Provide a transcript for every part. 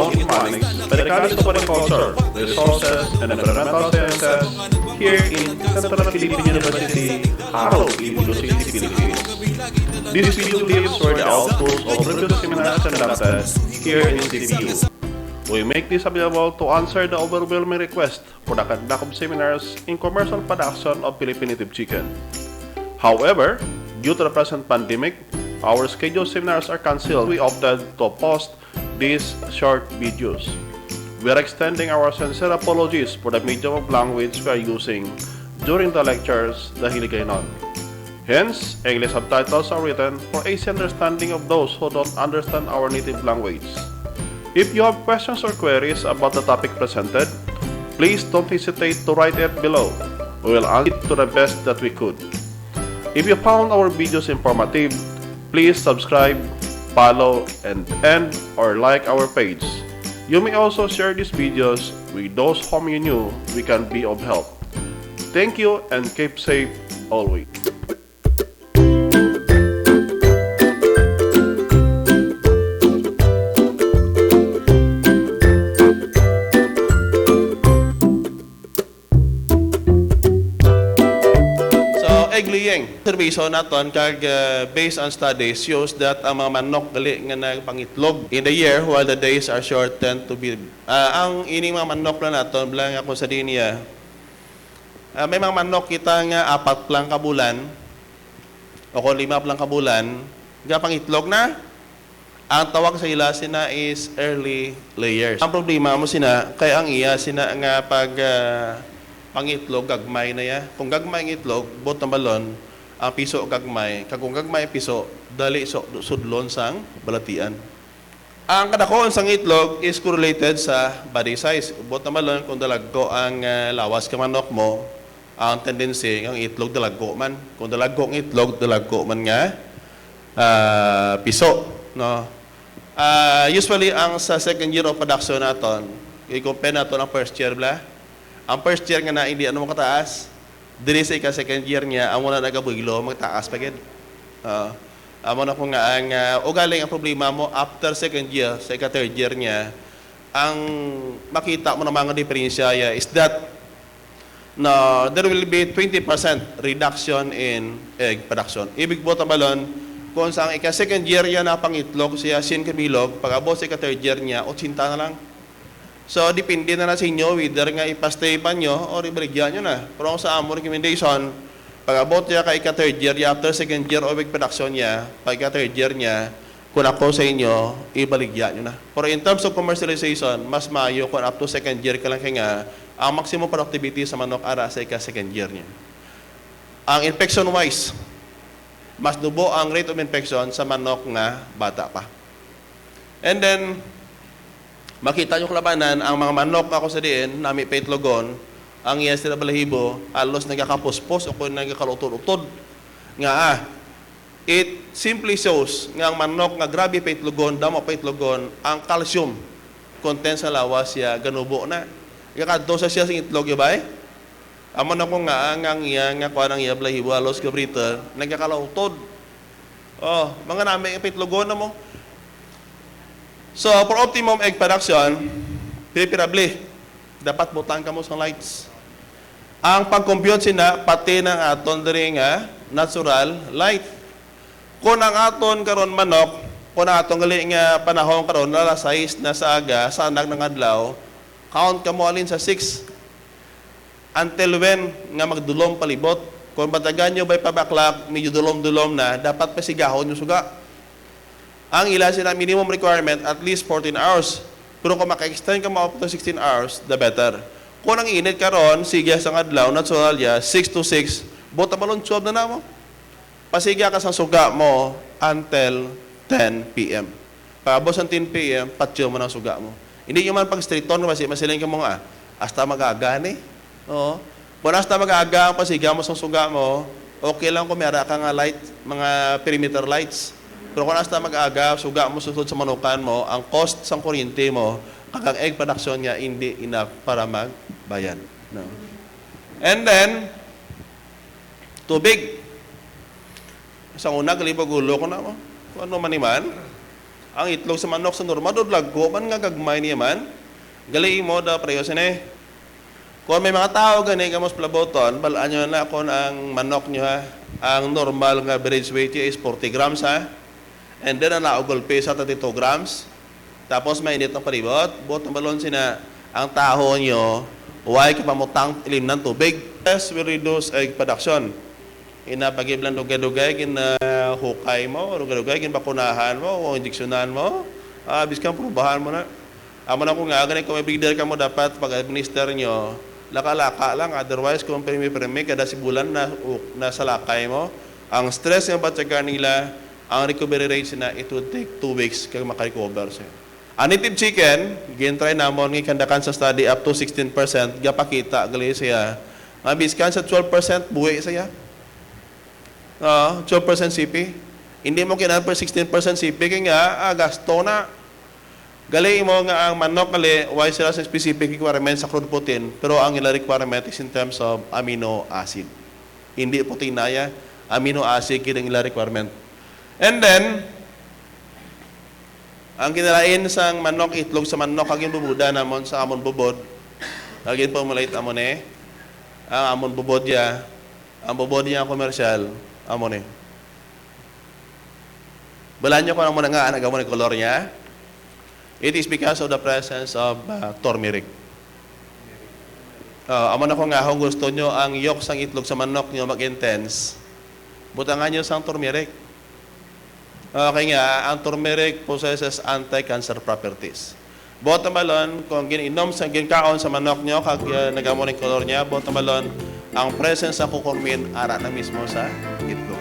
all in phonics by the College of Agriculture, Resources, and Environmental Sciences here in Central Philippine University, Araw, Iloilo City, Philippines. These video clips were the outputs of previous seminars conducted here in CPU. We make this available to answer the overwhelming request for the conduct of seminars in commercial production of Philippine native chicken. However, due to the present pandemic, our scheduled seminars are cancelled. We opted to post these short videos. We are extending our sincere apologies for the medium of language we are using during the lectures dahil gaynon. Hence, English subtitles are written for easy understanding of those who don't understand our native language. If you have questions or queries about the topic presented, please don't hesitate to write it below. We will answer it to the best that we could. If you found our videos informative, please subscribe, follow, and or like our page. You may also share these videos with those whom you knew we can be of help. Thank you and keep safe always. Observation naton kag based on studies shows that ang mga manok gali nga nagpangitlog in the year while the days are short tend to be ang ining mga manok na naton bilang ako sa dinya may mga manok kita nga 4 lang ka bulan o kung 5 lang ka bulan nga pangitlog na ang tawag sa ila sina is early layers. Ang problema mo sina kay ang iya sina nga pag pangitlog gagmay na ya. Kung gagmay ang itlog, bot na balon, ang piso gagmay. Kung gagmay ang piso, dali sudlon sang balatian. Ang kadakon sang itlog is correlated sa body size. Bot na balon, kung dalagko ang lawas ka manok mo, ang tendency ang itlog dalagko man. Kung dalagko ang itlog, dalagko man nga piso. No? Usually, ang sa second year of production naton, i-compare naton ang first year bla. Ang first year nga na hindi ano mo kataas, dili sa second year niya, ang muna nagabuglo, magtaas pa gid. Amo na ko nga ang ugaling ang problema mo after second year, sa third year niya, ang makita mo na mga diferensya is that there will be 20% reduction in egg production. Ibig po tabalon, kung sa second year niya na pangitlog siya sin kabilog, pag abot sa third year niya, 80 na lang. So, depende na sa inyo, whether nga ipastay pa nyo o ibaligyan nyo na. Pero sa among recommendation, pag abot niya ka ika-third year, after second year o production niya, pag ika-third year niya, kung ako sa inyo, ibaligyan nyo na. Pero in terms of commercialization, mas maayo kung up to second year ka lang kaya ang maximum productivity sa manok ara sa ika-second year niya. Ang infection-wise, mas dubo ang rate of infection sa manok nga bata pa. And then, makita nyo kalabanan, ang mga manok ako sa diin, nami paitlogon, ang iya sila balahibo, alos nagkakapuspos o kung nagkakalutod-utod. Nga it simply shows nga ang manok nga grabe paitlogon, damo paitlogon, ang calcium content sa lawas siya ganubo na. Ikakadto siya sa itlog, yabay? Amo na ko nga ang iya nga kuha ng iya balahibo, alos gabrita, nagkakalutod. Oh, mga nami paitlogon na mo. So, for optimum egg production, preferably, dapat butang ka mo sa lights. Ang pag-compute sina, pati ng aton diri nga natural light. Kung ang aton karon manok, kung ang aton gali nga panahon karon na 6 na sa aga, sa anak ng adlaw, count ka mo alin sa 6. Until when nga magdulom palibot. Kung batagan nyo by pabaklak, medyo dulom-dulom na, dapat pasigahon nyo suga. Ang ila sila minimum requirement at least 14 hours. Pero kung maka-extend ka mo up to 16 hours, the better. Kung ang init ka ron, sige sa adlaw, natural ya, 6 to 6, bota balon 12 na mo. Pasiga ka sa suga mo until 10 p.m. Pagabos ang 10 p.m., patyo mo ng suga mo. Hindi nyo man pag-straight on, masiling ka mo nga, hasta mag-aga ni. Oo. Kung hasta mag-aga, pasiga mo sa suga mo, okay lang kung mayara ka nga light, mga perimeter lights. Pero kung hasta mag-aga, suga mo susod sa manukan mo, ang cost sa kuryente mo, kakang egg production niya, hindi enough para magbayan. No? And then, tubig. Sa una, galipagulo ko na mo. Kung ano man iman. Ang itlog sa manok sa normal, do lago man nga gagmay niya man. Gali mo da preyo sini. Kung may mga tao gani kamos plaboton, balaan nyo na kung ang manok nyo ha, ang normal nga average weight niya is 40 grams ha. And then ang naugolpe sa 32 grams. Tapos may init ng palibot. Buot ang balon sina ang taho nyo, huwag kapamutang ilim ng tubig. Yes, will reduce egg production. Inapagiblan dugay-dugay, hukay mo, dugay-dugay, bakunahan mo, o injeksyonan mo. Biskan prubahan mo na. Amo na kung nga, ganun kung may breeder ka mo, dapat pag-administer nyo, laka-laka lang. Otherwise, kung permi-permi, kada sibulan na nasa lakay mo, ang stress yung batsaga nila, ang recovery rate na, it would take 2 weeks kaya makarecover siya. Ang native chicken, gintry namon ng kandakan sa study up to 16%, gapakita, gali siya. Ang biskan sa 12%, buwi siya. 12% CP. Hindi mo kinaan per 16% CP, kaya nga, gasto na. Gali mo nga ang manok, gali, why sila sa specific requirement sa crude protein, pero ang ila requirement is in terms of amino acid. Hindi protein na ya, amino acid kinang ila requirement. And then, ang kinalain sa manok, itlog sa manok, aging bubuda namon sa amon bubod. Aging pumulait amon ang amon bubod ya, ang bubod niya komersyal, amon Balaan nyo kung ano muna nga, nagamon yung color niya. It is because of the presence of turmeric. Amon ako nga, kung gusto nyo ang yolk sang itlog sa manok nyo mag-intense, butangan nyo sang turmeric. Okay nga, ang turmeric possesses anti-cancer properties. Bottom balon, kung gininom sa ginkaon sa manok nyo, kag nagamon yung color niya, bottom balon, ang presence sa kukurmin, ara na mismo sa itlog.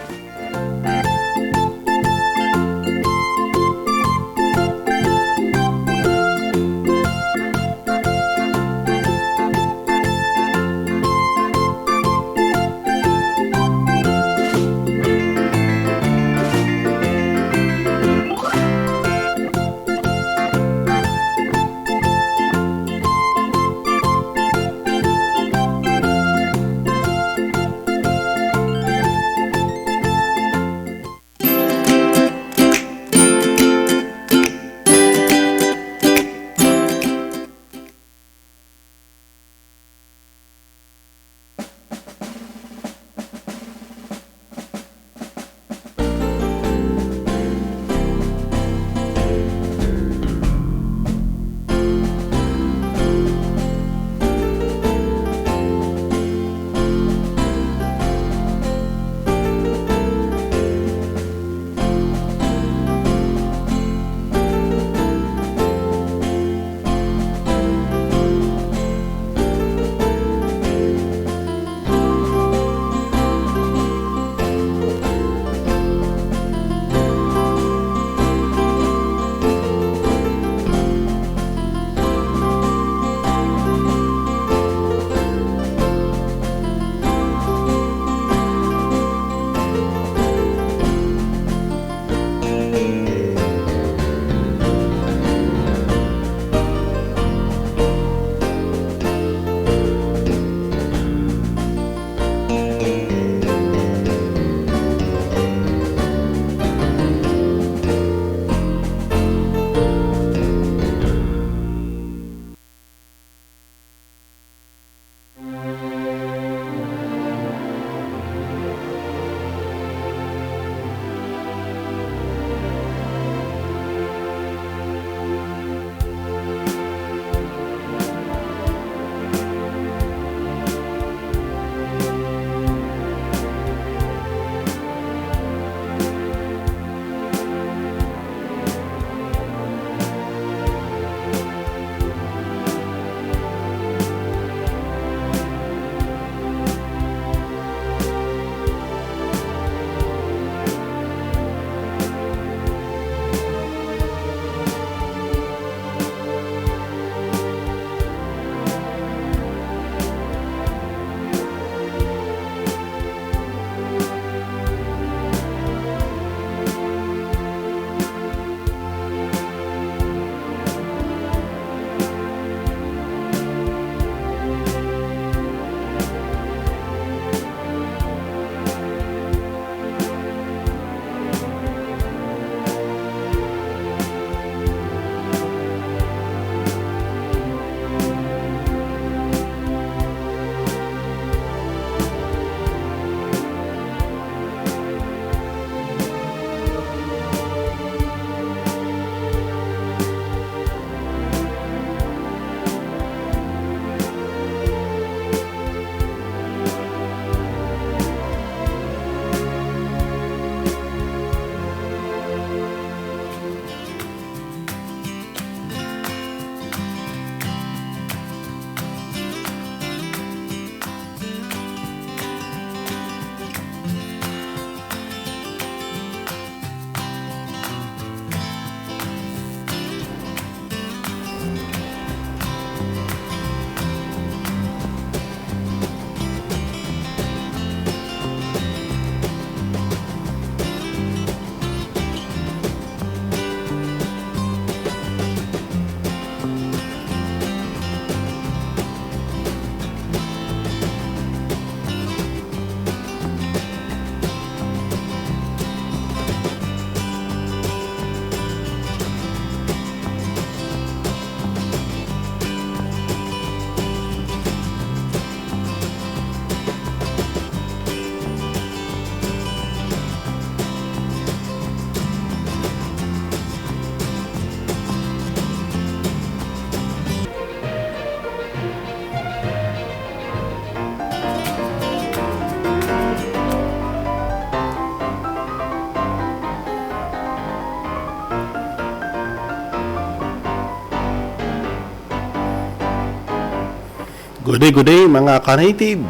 Good day mga ka-native.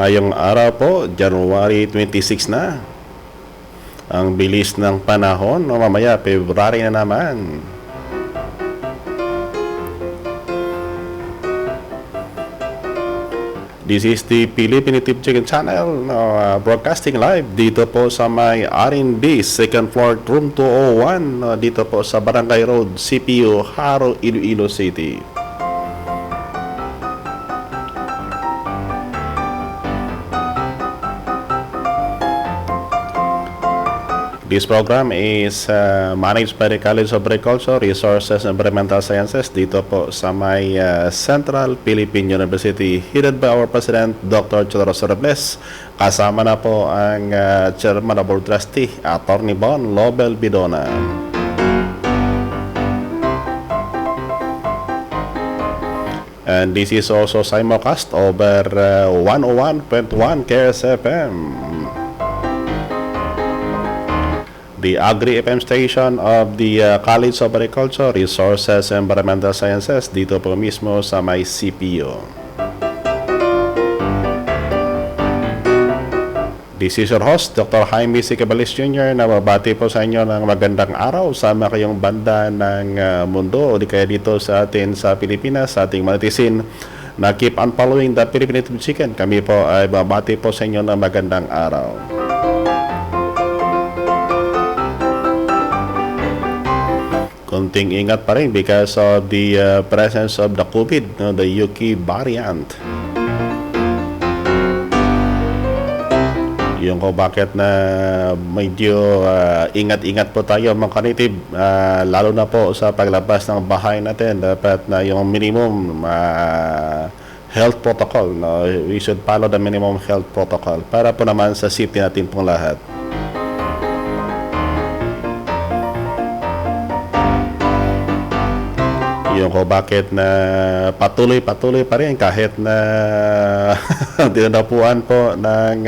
Ngayong araw po, January 26 na. Ang bilis ng panahon, no, mamaya February na naman. This is the Philippine Native Chicken Channel, broadcasting live dito po sa may R&B, second floor, room 201, dito po sa Barangay Road, CPU, Haro, Iloilo City. This program is managed by the College of Agriculture, Resources and Environmental Sciences dito po sa may Central Philippine University, headed by our President, Dr. Chidoro Robles. Kasama na po ang Chairman of Board Trustee, Attorney Bon Lobel Bidona. And this is also simulcast over 101.1 KSFM. The Agri-FM station of the College of Agriculture, Resources and Environmental Sciences dito po mismo sa may CPU. This is your host, Dr. Jaime C. Cabalis Jr. na babati po sa inyo ng magandang araw sa kayong banda ng mundo o di kaya dito sa atin sa Pilipinas, sa ating manitisin na keep on following the Philippine Native Chicken. Kami po ay babati po sa inyo ng magandang araw. Konting ingat pa rin because of the presence of the COVID, the UK variant. Yung ko bakit na medyo ingat-ingat po tayo mga ka-native, lalo na po sa paglabas ng bahay natin. Dapat na yung minimum health protocol. No? We should follow the minimum health protocol para po naman sa safety natin pong lahat. Yung ko bakit na patuloy pa rin kahit na dinadapuan po ng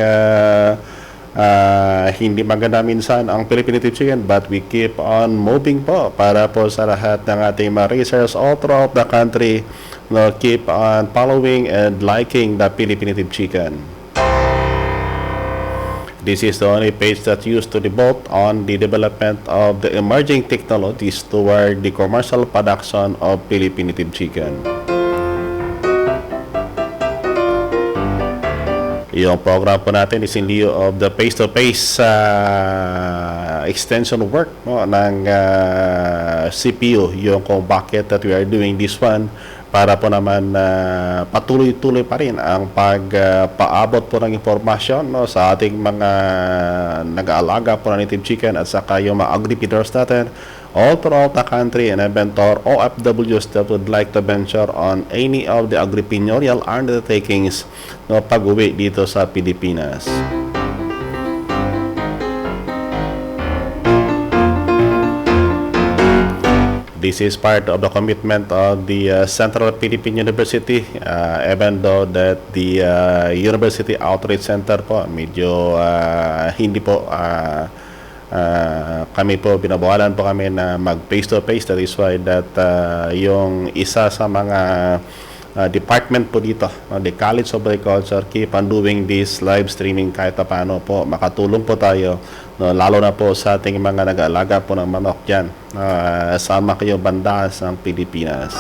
hindi maganda minsan ang Philippine Native Chicken, but we keep on moving po para po sa lahat ng ating mga racers all throughout the country, no, keep on following and liking the Philippine Native Chicken. This is the only page that used to devote on the development of the emerging technologies toward the commercial production of Philippine Native Chicken. Yung program po natin is in lieu of the face-to-face extension work, no, ng CPU, yung kung bakit that we are doing this one para po naman patuloy-tuloy pa rin ang pagpaabot po ng impormasyon, no, sa ating mga nag-aalaga po ng native chicken at saka yung mga agri-feeders natin all throughout the country and inventor OFWs that would like to venture on any of the agriprenorial undertakings, no, pag-uwi dito sa Pilipinas. This is part of the commitment of the Central Philippine University, even though that the University Outreach Center po, medyo hindi po, kami po, binabawalan po kami na mag face-to-face. That is why that yung isa sa mga department po dito, the College of Agriculture, keep on doing this live streaming kahit paano po, makatulong po tayo, no, lalo na po sa ating mga nag-aalaga po ng manok dyan, sama kayo banda sa Pilipinas.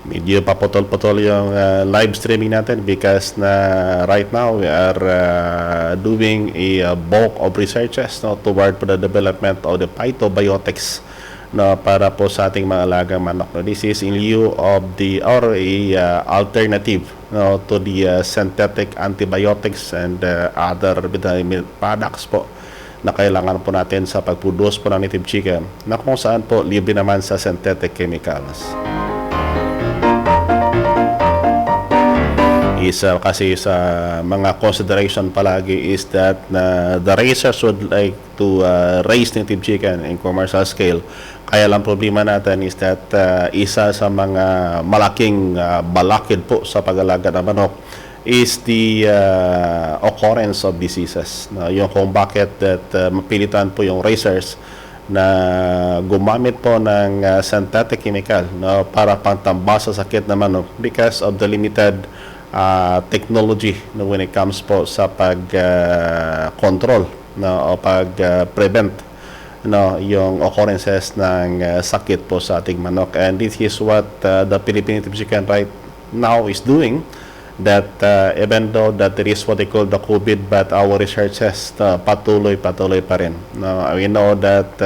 Medyo paputol-putol yung live streaming natin because na right now we are doing a bulk of researches, no, toward the development of the phytobiotics, no, para po sa ating mga alagang manok. No, this is in lieu of the alternative, no, to the synthetic antibiotics and other vitamin products po na kailangan po natin sa pagproduce po ng native chicken, na kung saan po libre naman sa synthetic chemicals. Isa kasi sa mga consideration palagi is that the raisers would like to raise native chicken in commercial scale. Kaya lang problema natin is that isa sa mga malaking balakid po sa pag-alaga ng manok is the occurrence of diseases. Yung kung bakit that mapilitan po yung raisers na gumamit po ng synthetic chemical, no, para pantambal sa sakit ng manok because of the limited technology, no, when it comes po sa pag-control, no, o pag-prevent, no, yung occurrences ng sakit po sa ating manok. And this is what the Philippine Native Chicken right now is doing, that even though that there is what they call the COVID, but our researches patuloy pa rin. No, we know that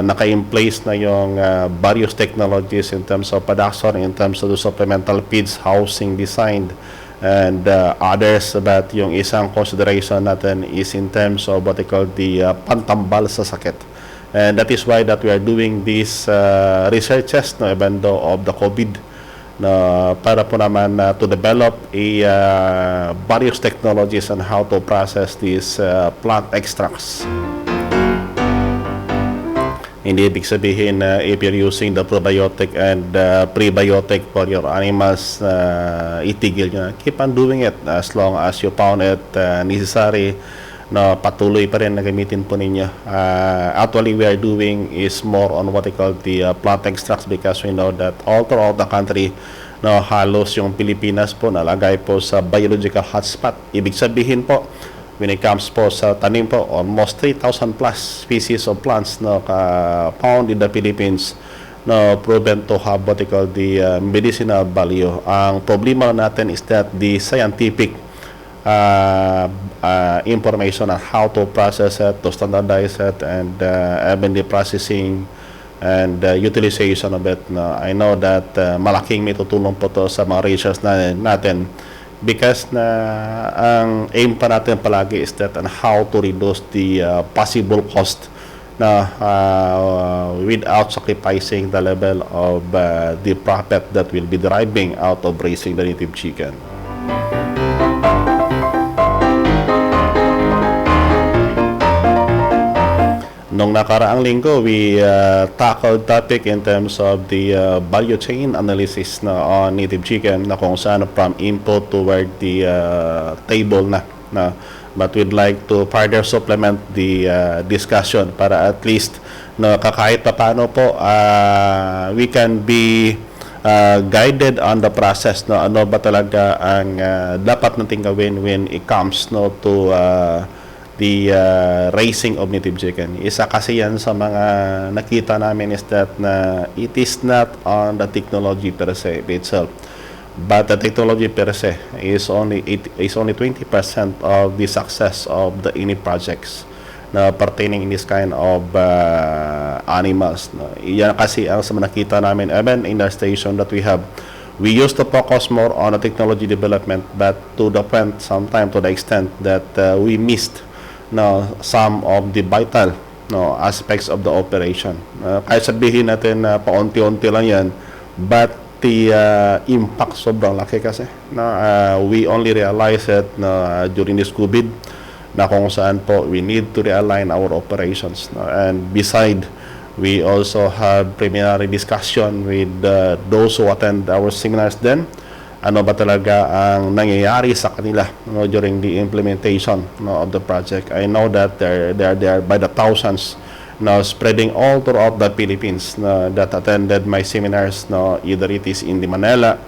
naka-in-place na yung various technologies in terms of production, in terms of the supplemental feeds, housing design, and others, but yung isang consideration natin is in terms of what they call the pantambal sa sakit. And that is why that we are doing these researches, no, even though of the COVID, na para po naman to develop various technologies on how to process these plant extracts. Hindi ibig sabihin na if you're using the probiotic and prebiotic for your animals, itigil nyo. Keep on doing it as long as you found it necessary, na patuloy pa rin na gamitin po ninyo. Actually, we are doing is more on what we call the plant extracts, because we know that all throughout the country, no, halos yung Pilipinas po nalagay po sa biological hotspot. Ibig sabihin po, when it comes po sa tanim po, almost 3,000 plus species of plants, no, found in the Philippines, no, proven to have what we call the medicinal value. Ang problema natin is that the scientific information on how to process it, to standardize it, and even the processing and utilization of it. I know that malaking may tutulong po to sa mga research natin, because na ang aim pa natin palagi is that on how to reduce the possible cost na without sacrificing the level of the profit that will be deriving out of raising the native chicken. Nung nakaraang linggo, we tackled topic in terms of the value chain analysis na on native chicken, na kung saan from input toward the table na. But we'd like to further supplement the discussion para at least kahit pa paano po we can be guided on the process, no, ano ba talaga ang dapat nating gawin when it comes, no, to the raising of native chicken. Isa kasi yan sa mga nakita namin is that na it is not on the technology per se itself, but the technology per se is only 20% of the success of the any projects na pertaining in this kind of animals. Yan kasi ang sa nakita namin even in the station that we have. We used to focus more on the technology development, but to the point, sometimes to the extent that we missed some of the vital aspects of the operation. Kahit sabihin natin na paunti-unti lang yan, but the impact sobrang laki kasi. We only realize it during this COVID, na kung saan po we need to realign our operations. And beside, we also have preliminary discussion with those who attend our seminars then. Ano ba talaga ang nangyayari sa kanila during the implementation of the project. I know that they are by the thousands spreading all throughout the Philippines that attended my seminars, either it is in the Manila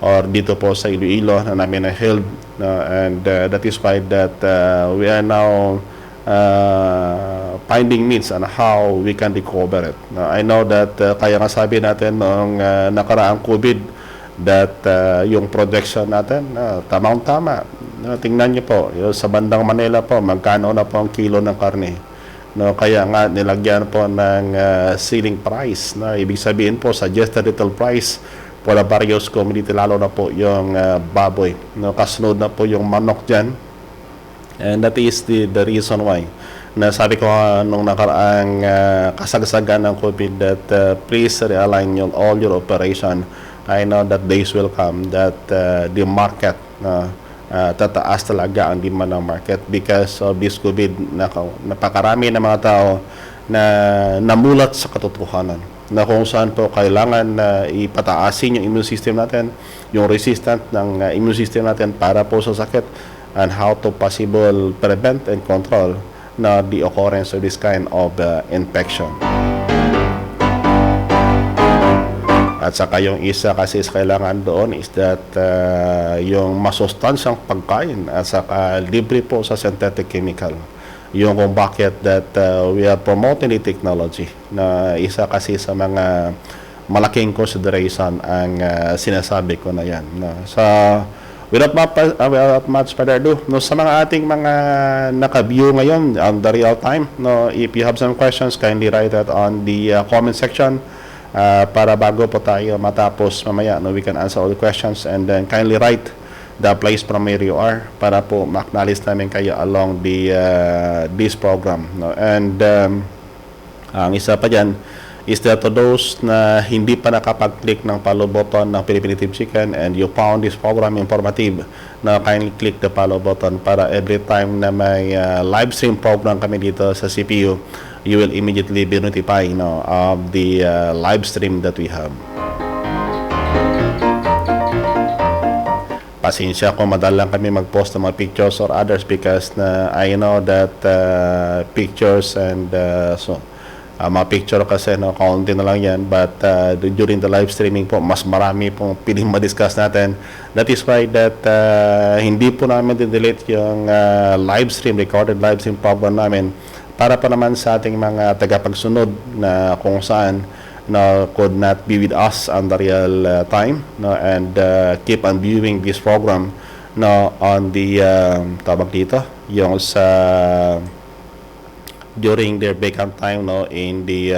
or dito po sa Iloilo na namin na-held, and that is why that we are now finding means on how we can recover it. I know that kaya nga sabi natin noong nakaraang COVID that yung projection natin tamang-tama. Tingnan niyo po, sa bandang Manila po, magkano na po ang kilo ng karne. Kaya nga nilagyan po ng ceiling price. Ibig sabihin po, suggested retail price for the various community, lalo na po yung baboy. Kasunod na po yung manok dyan. And that is the reason why. Sabi ko nung nakaraang kasagsagan ng COVID that please realign all your operation. I know that days will come that the market tataas talaga ang demand ng market because of this COVID. Napakarami ng mga tao na namulat sa katotohanan na kung saan po kailangan na ipataasin yung immune system natin, yung resistant ng immune system natin para po sa sakit, and how to possible prevent and control na the occurrence of this kind of infection. At saka yung isa kasi kailangan doon is that yung masustansyang pagkain at saka libre po sa synthetic chemical. Yung kung bakit that we are promoting the technology na isa kasi sa mga malaking consideration ang sinasabi ko na yan. No? So, without much further ado, no, sa mga ating mga naka-view ngayon on the real time, no, if you have some questions, kindly write that on the comment section. Para bago po tayo matapos mamaya, no, we can answer all the questions, and then kindly write the place from where you are para po ma-acknowledge namin kayo along the this program, no? And ang isa pa dyan is that to those na hindi pa nakapag-click ng follow button ng Philippine Native Chicken and you found this program informative, na kindly click the follow button para every time na may live stream program kami dito sa CPU, you will immediately be notified, no, of the live stream that we have. Pasensya kung madalang kami mag-post ng mga pictures or others because I know that pictures and mga picture kasi, no, kaunti na lang yan, but during the live streaming po, mas marami pong piling ma-discuss natin. That is why that hindi po namin din-delete yung recorded live stream program namin, para pa naman sa ating mga tagapagsunod na kung saan, no, could not be with us on the real time, no, and keep on viewing this program, no, on the tawag dito, yung sa during their vacant time, no, in the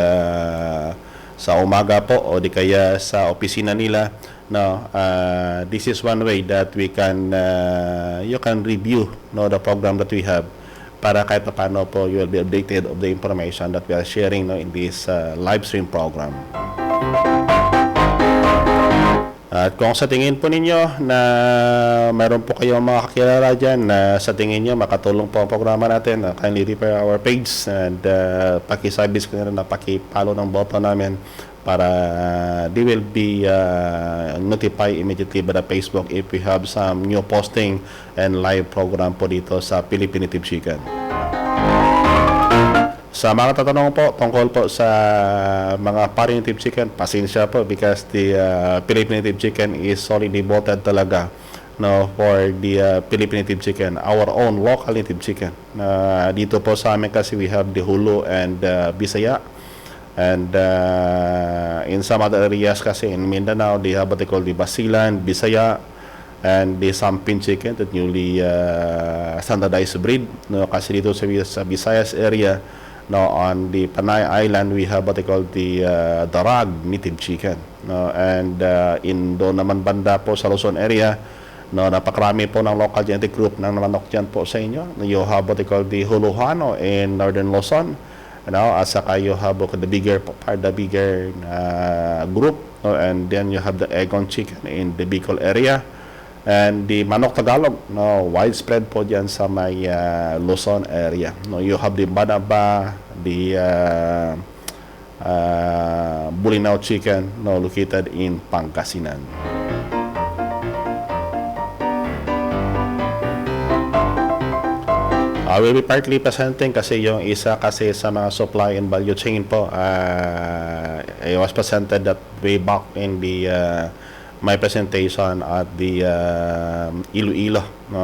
sa umaga po o di kaya sa opisina nila, no. This is one way that we can you can review, no, the program that we have, para kahit paano po you will be updated of the information that we are sharing, no, in this live stream program. At kung sa tingin po ninyo na mayroon po kayong mga kakilala dyan na sa tingin nyo makatulong po ang programa natin, kindly refer our page and pakisabis ko na pakipalo ng button namin para they will be notified immediately by the Facebook if we have some new posting and live program po dito sa Philippine Native Chicken. Sa mga tatanong po tungkol po sa mga Foreign Native Chicken, pasensya po because the Philippine Native Chicken is solely devoted talaga, no, for the Philippine Native Chicken, our own local Native Chicken. Dito po sa amin kasi we have the Hulu and Bisaya. And in some other areas kasi in Mindanao, they have what they call the Basilan, Bisaya, and the Sampin chicken, that newly standardized breed. No, kasi dito sa Visayas area, no, on the Panay Island, we have what they call the Darag Native Chicken. No, and in doon naman banda po sa Luzon area, no, napakarami po ng local genetic group ng manok dyan po sa inyo. You have what they call the Huluhano in Northern Luzon. Now, at saka you have the bigger group, no, and then you have the Egon chicken in the Bicol area, and the Manok Tagalog, no, widespread po dyan sa may Luzon area. No, you have the Banaba, the Bulinaw chicken, no, located in Pangasinan. I will be partly presenting kasi yung isa kasi sa mga supply and value chain po, it was presented that way back in the my presentation at the Iloilo, no,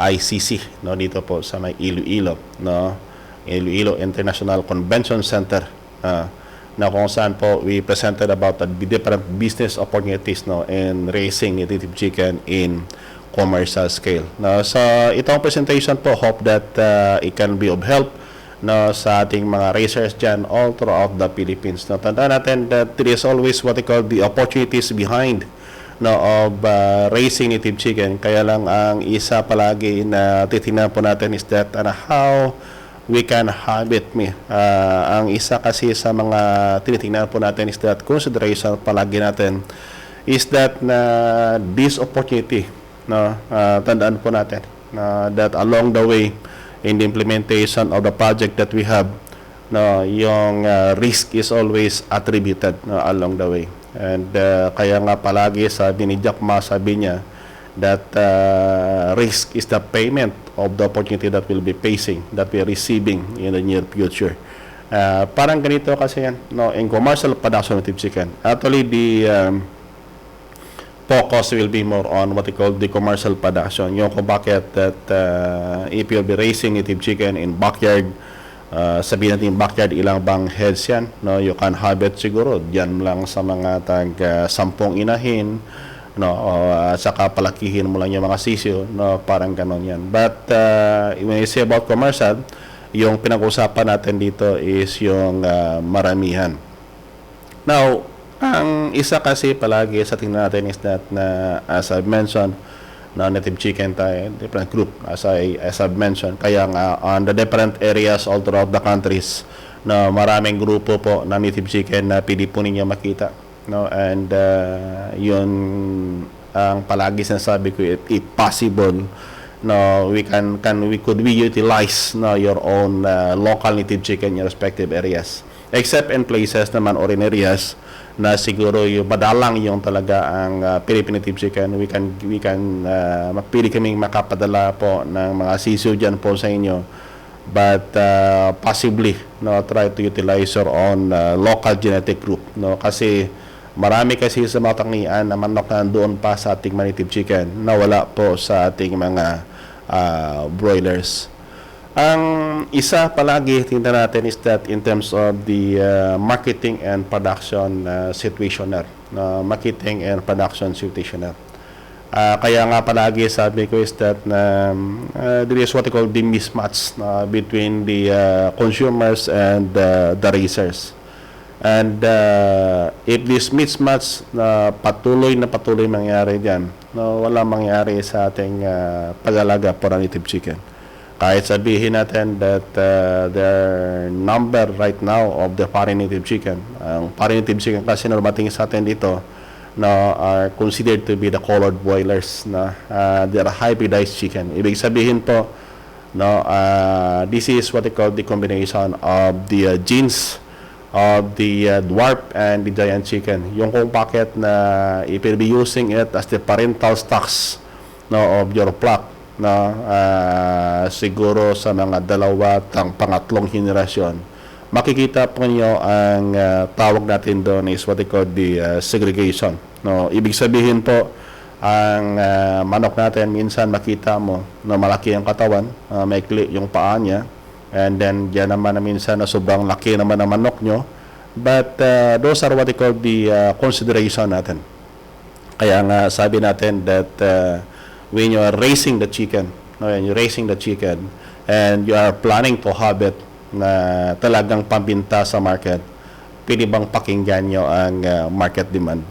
ICC, no, dito po sa may Iloilo, no, Iloilo International Convention Center, na kung saan po we presented about the different business opportunities, no, in raising native chicken in commercial scale. Now, sa itong presentation po, hope that it can be of help, no, sa ating mga racers dyan all throughout the Philippines. No, tandaan natin that there is always what we call the opportunities behind, no, of raising native chicken. Kaya lang ang isa palagi na titingnan po natin is that how we can have it. Ang isa kasi sa mga tinitingnan po natin is that consideration palagi natin is that this opportunity, no, tandaan po natin that along the way in the implementation of the project that we have, no, yung risk is always attributed, no, along the way. And kaya nga palagi sabi ni Jack Ma, sabi niya that risk is the payment of the opportunity that we'll be facing, that we're receiving in the near future. Parang ganito kasi yan, no, in commercial production of native chicken. Actually, the focus will be more on what we call the commercial production. Yung kung bakit that if you'll be raising native chicken in backyard, sabihin natin backyard, ilang bang heads yan, no, you can have it siguro diyan lang sa mga tag 10 inahin, no, saka palakihin mo lang yung mga sisyo, no, parang ganon yan. But when you say about commercial, yung pinag-usapan natin dito is yung maramihan. Now, ang isa kasi palagi sa tingnan natin is that na, as I've mentioned, na native chicken tayo, different group, as I've mentioned. Kaya nga, on the different areas all throughout the countries, na maraming grupo po na native chicken na pili po ninyo makita. No? And yun ang palagi sinasabi ko, if possible, no, we could utilize, no, your own local native chicken in your respective areas. Except in places naman or in areas na siguro yung madalang yung talaga ang Philippine native chicken, we can mapili kaming makapadala po ng mga sisiyo dyan po sa inyo, but possibly, no, try to utilize your own local genetic group, no, kasi marami kasi sa mga tangian na manok na doon pa sa ating native chicken na wala po sa ating mga broilers. Ang isa palagi tingnan natin is that in terms of the marketing and production situationer, marketing and production situationer. Kaya nga palagi sabi ko is that there is what we call the mismatch between the consumers and the raisers. And if this mismatch na patuloy mangyari dyan, wala mangyari sa ating pag-alaga for native chicken. Kahit sabihin natin that the number right now of the foreign native chicken, ang foreign native chicken kasi na dumating sa atin dito, no, are considered to be the colored broilers, na they are hybridized chicken. Ibig sabihin po, no, this is what they call the combination of the genes of the dwarf and the giant chicken. Yung kung bakit na if you'll be using it as the parental stocks, no, of your flock, no, siguro sa mga dalawa tang pangatlong henerasyon, makikita po niyo ang tawag natin doon is what they call the segregation. No, ibig sabihin po, ang manok natin minsan makita mo na malaki ang katawan, maikli yung paa niya, and then diyan naman na minsan na sobrang laki naman ng manok nyo. But those are what they call the consideration natin. Kaya nga sabi natin that when you are raising the chicken, when you're raising the chicken and you are planning to have it na talagang pambinta sa market, pwede bang pakinggan nyo ang market demand?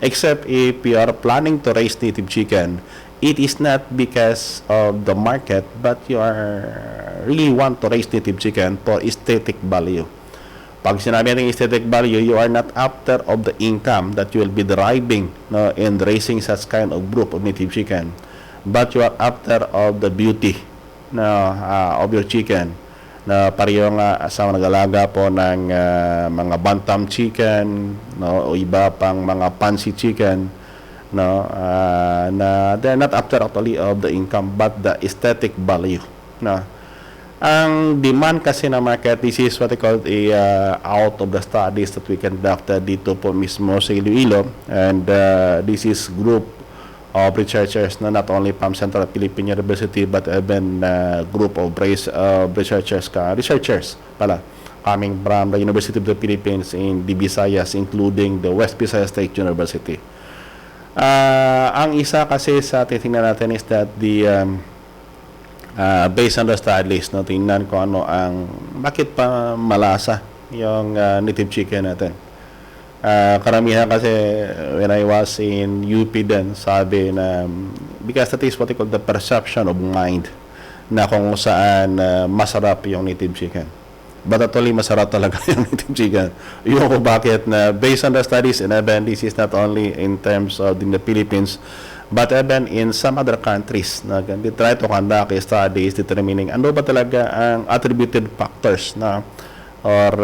Except if you are planning to raise native chicken, it is not because of the market, but you are really want to raise native chicken for aesthetic value. Pag sinabi natin aesthetic value, you are not after of the income that you will be deriving, no, in raising such kind of group of native chicken, but you are after of the beauty, no, of your chicken. Na pareho nga sa nag-alaga po ng mga bantam chicken, no, o iba pang mga fancy chicken, no, na they're not after actually of the income but the aesthetic value, no. Ang demand kasi na market, this is what I call out of the studies that we conducted dito po mismo sa Iloilo, and this is group of researchers na not only from Central Philippine University but even group of researchers pala coming from the University of the Philippines in the Visayas, including the West Visayas State University. Ang isa kasi sa titingnan natin is that the based on the studies, no, tingnan ko ano ang bakit pa malasa yung native chicken natin. Karamihan kasi when I was in UP din, sabi na because that is what they call the perception of mind, na kung saan masarap yung native chicken. But actually masarap talaga yung native chicken. Yung kung bakit na based on the studies, and even this is not only in terms of in the Philippines, but even in some other countries, na they try to conduct studies determining ano ba talaga ang attributed factors na or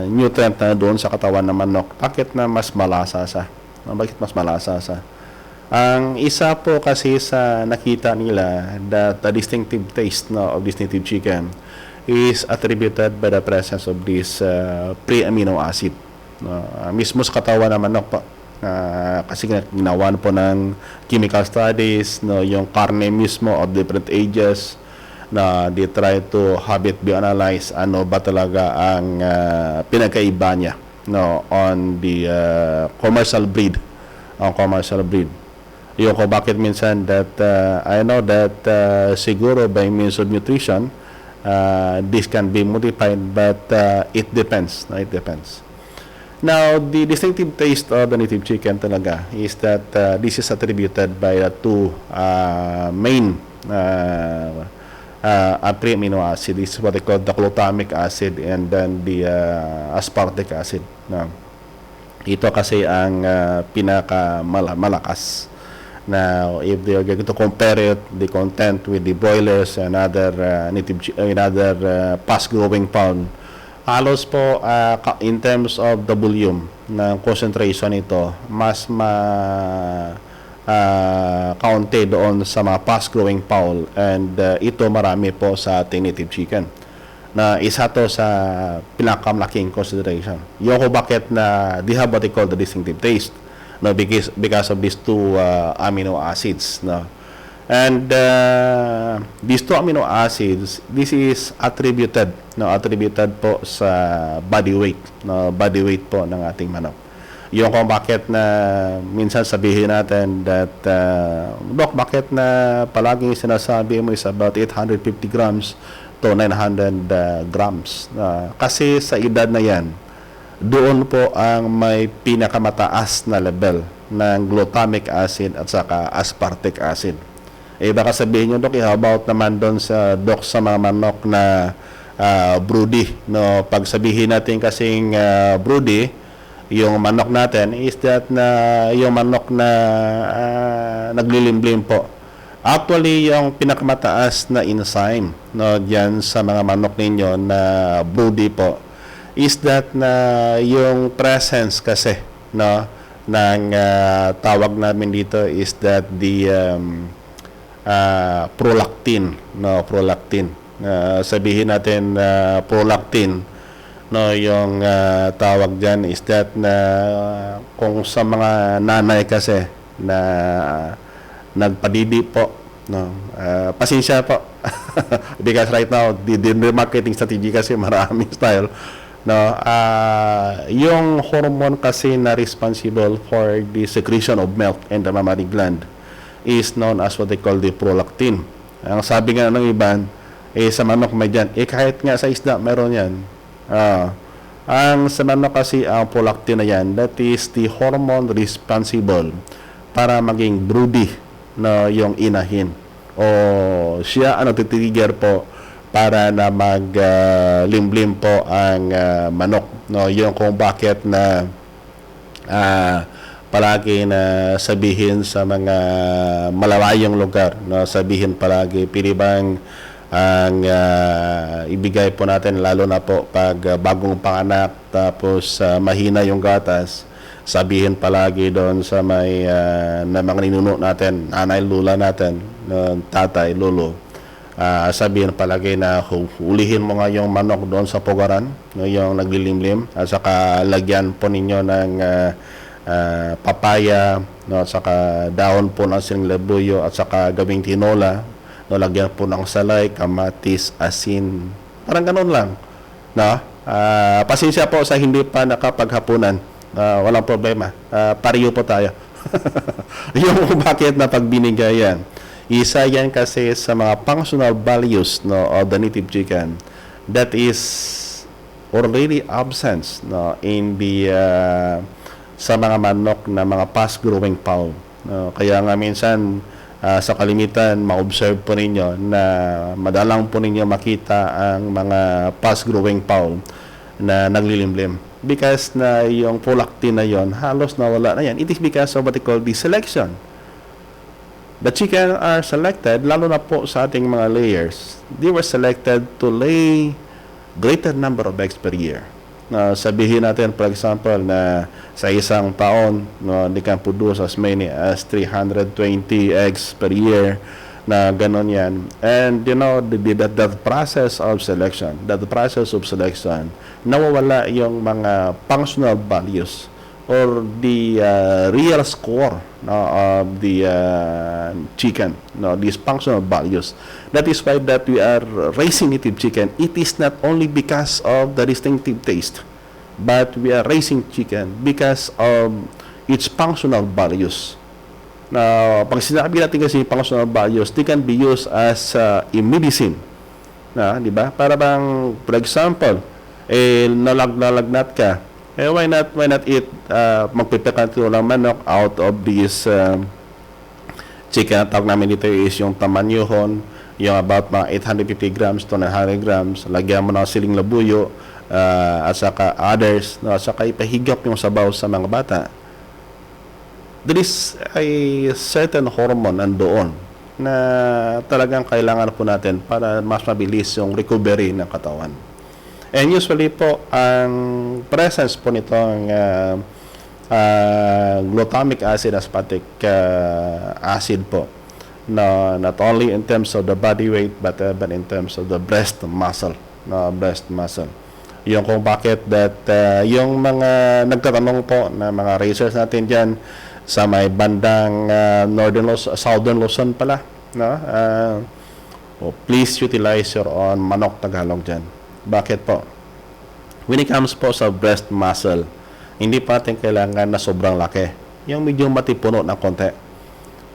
nutrient na doon sa katawan ng manok. Bakit na mas malasa sa? Bakit mas malasa sa? Ang isa po kasi sa nakita nila that the distinctive taste of this native chicken is attributed by the presence of this pre-amino acid. Mismo sa katawan ng manok po. Kasi ginawa po ng chemical studies, yung karne mismo of different ages, na they try to have it be analyzed, ano ba talaga ang pinagkaiba niya on the commercial breed. Yung ko bakit minsan that I know that siguro by means of nutrition this can be modified, but it depends. It depends. Now, the distinctive taste of the native chicken talaga is that this is attributed by the two main pre-amino acid. This is what they call the glutamic acid and then the aspartic acid. Ito kasi ang pinakamalakas. Now, if they are going to compare it, the content with the broilers and other fast-growing pound, halos po in terms of the volume ng concentration ito, mas kaunti doon sa mga fast-growing fowl, and ito marami po sa ating native chicken. Na isa to sa pinakamalaking consideration. Yung ko bakit na they have what they call the distinctive taste, because of these two amino acids. And these two amino acids, this is attributed po sa body weight po ng ating manok. Yung kung bakit na minsan sabihin natin that Doc, bakit na palaging sinasabi mo is about 850 grams to 900 grams. Kasi sa edad na yan, doon po ang may pinakamataas na level ng glutamic acid at saka aspartic acid. Baka sabihin nyo, Doc, how about naman doon sa mga manok na broody? Pag sabihin natin kasing broody, yung manok natin is that na yung manok na naglilimlim po. Actually, yung pinakamataas na enzyme diyan sa mga manok ninyo na broody po is that na yung presence kasi ng tawag namin dito is that the prolactin. Sabihin natin prolactin, yung tawag diyan is that na kung sa mga nanay kasi na nagpadidi po, pasensya po because right now the marketing strategy kasi maraming style, yung hormone kasi na responsible for the secretion of milk in the mammary gland is known as what they call the prolactin. Ang sabi nga ng iban, sa manok may dyan, kahit nga sa isda meron yan. Ang sa manok kasi ang prolactin na yan, that is the hormone responsible para maging broody yung inahin, o siya titrigger po para na maglimlim po ang manok. Yung kung bakit na palagi na sabihin sa mga malalayong lugar, sabihin palagi, pinibang ang ibigay po natin, lalo na po pag bagong panganak tapos mahina yung gatas, sabihin palagi doon sa may na mga ninuno natin, nanay, lula natin, tatay, lolo, sabihin palagi na hulihin mo nga yung manok doon sa pugaran, yung naglilimlim, at saka lagyan po ninyo ng papaya, at saka dahon po ng siling labuyo, at saka gawing tinola, lagyan po ng salay, kamatis, asin, parang ganun lang. Pasensya po sa hindi pa nakapaghapunan. Walang problema. Pariyo po tayo. Yung bakit na pagbinigayan, isa yan kasi sa mga functional values of the native chicken that is already absent in the sa mga manok na mga fast-growing fowl. Kaya nga minsan sa kalimitan, ma-observe po ninyo na madalang po ninyo makita ang mga fast-growing fowl na naglilimlim. Because na yung prolactin na yon halos nawala na yan. It is because of what they call the selection. The chicken are selected, lalo na po sa ating mga layers, they were selected to lay greater number of eggs per year. Na sabihin natin, for example, na sa isang taon, no, they can produce as many as 320 eggs per year, na ganon yan. And, you know, that process of selection, nawawala yung mga functional values or the real score, no, of the chicken, no, these functional values. That is why that we are raising native chicken. It is not only because of the distinctive taste, but we are raising chicken because of its functional values. Now, pag sinabi natin kasi functional values, they can be used as a medicine. Na, di ba? Para bang, for example, nalagnat ka, why not eat, magpipikan ito ng manok out of this chicken. Ang tawag namin dito is yung tamanyuhon, yung about mga 850 grams to 900 grams. Lagyan mo ng siling labuyo, at saka others, no, at saka ipahigap yung sabaw sa mga bata. There is a certain hormone nandoon na talagang kailangan po natin para mas mabilis yung recovery ng katawan. And usually po, ang presence po nitong glutamic acid, aspartic acid po, na not only in terms of the body weight but in terms of the breast muscle, yung kung bakit that yung mga nagtatanong po na mga racers natin dyan sa may bandang Southern Luzon pala, no? Please utilize your own manok Tagalog dyan. Bakit po? When it comes po sa breast muscle, hindi pa natin kailangan na sobrang laki. Yung medyo matipuno ng konti.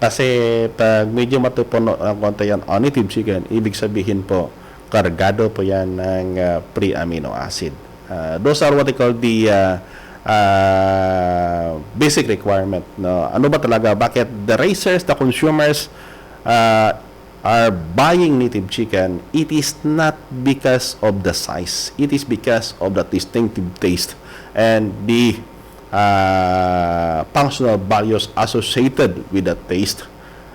Kasi pag medyo matipuno ng konti yan on native chicken, ibig sabihin po, kargado po yan ng pre-amino acid. Those are what they call the basic requirement. No? Ano ba talaga? Bakit the racers, the consumers, are buying native chicken? It is not because of the size. It is because of the distinctive taste and the functional values associated with that taste.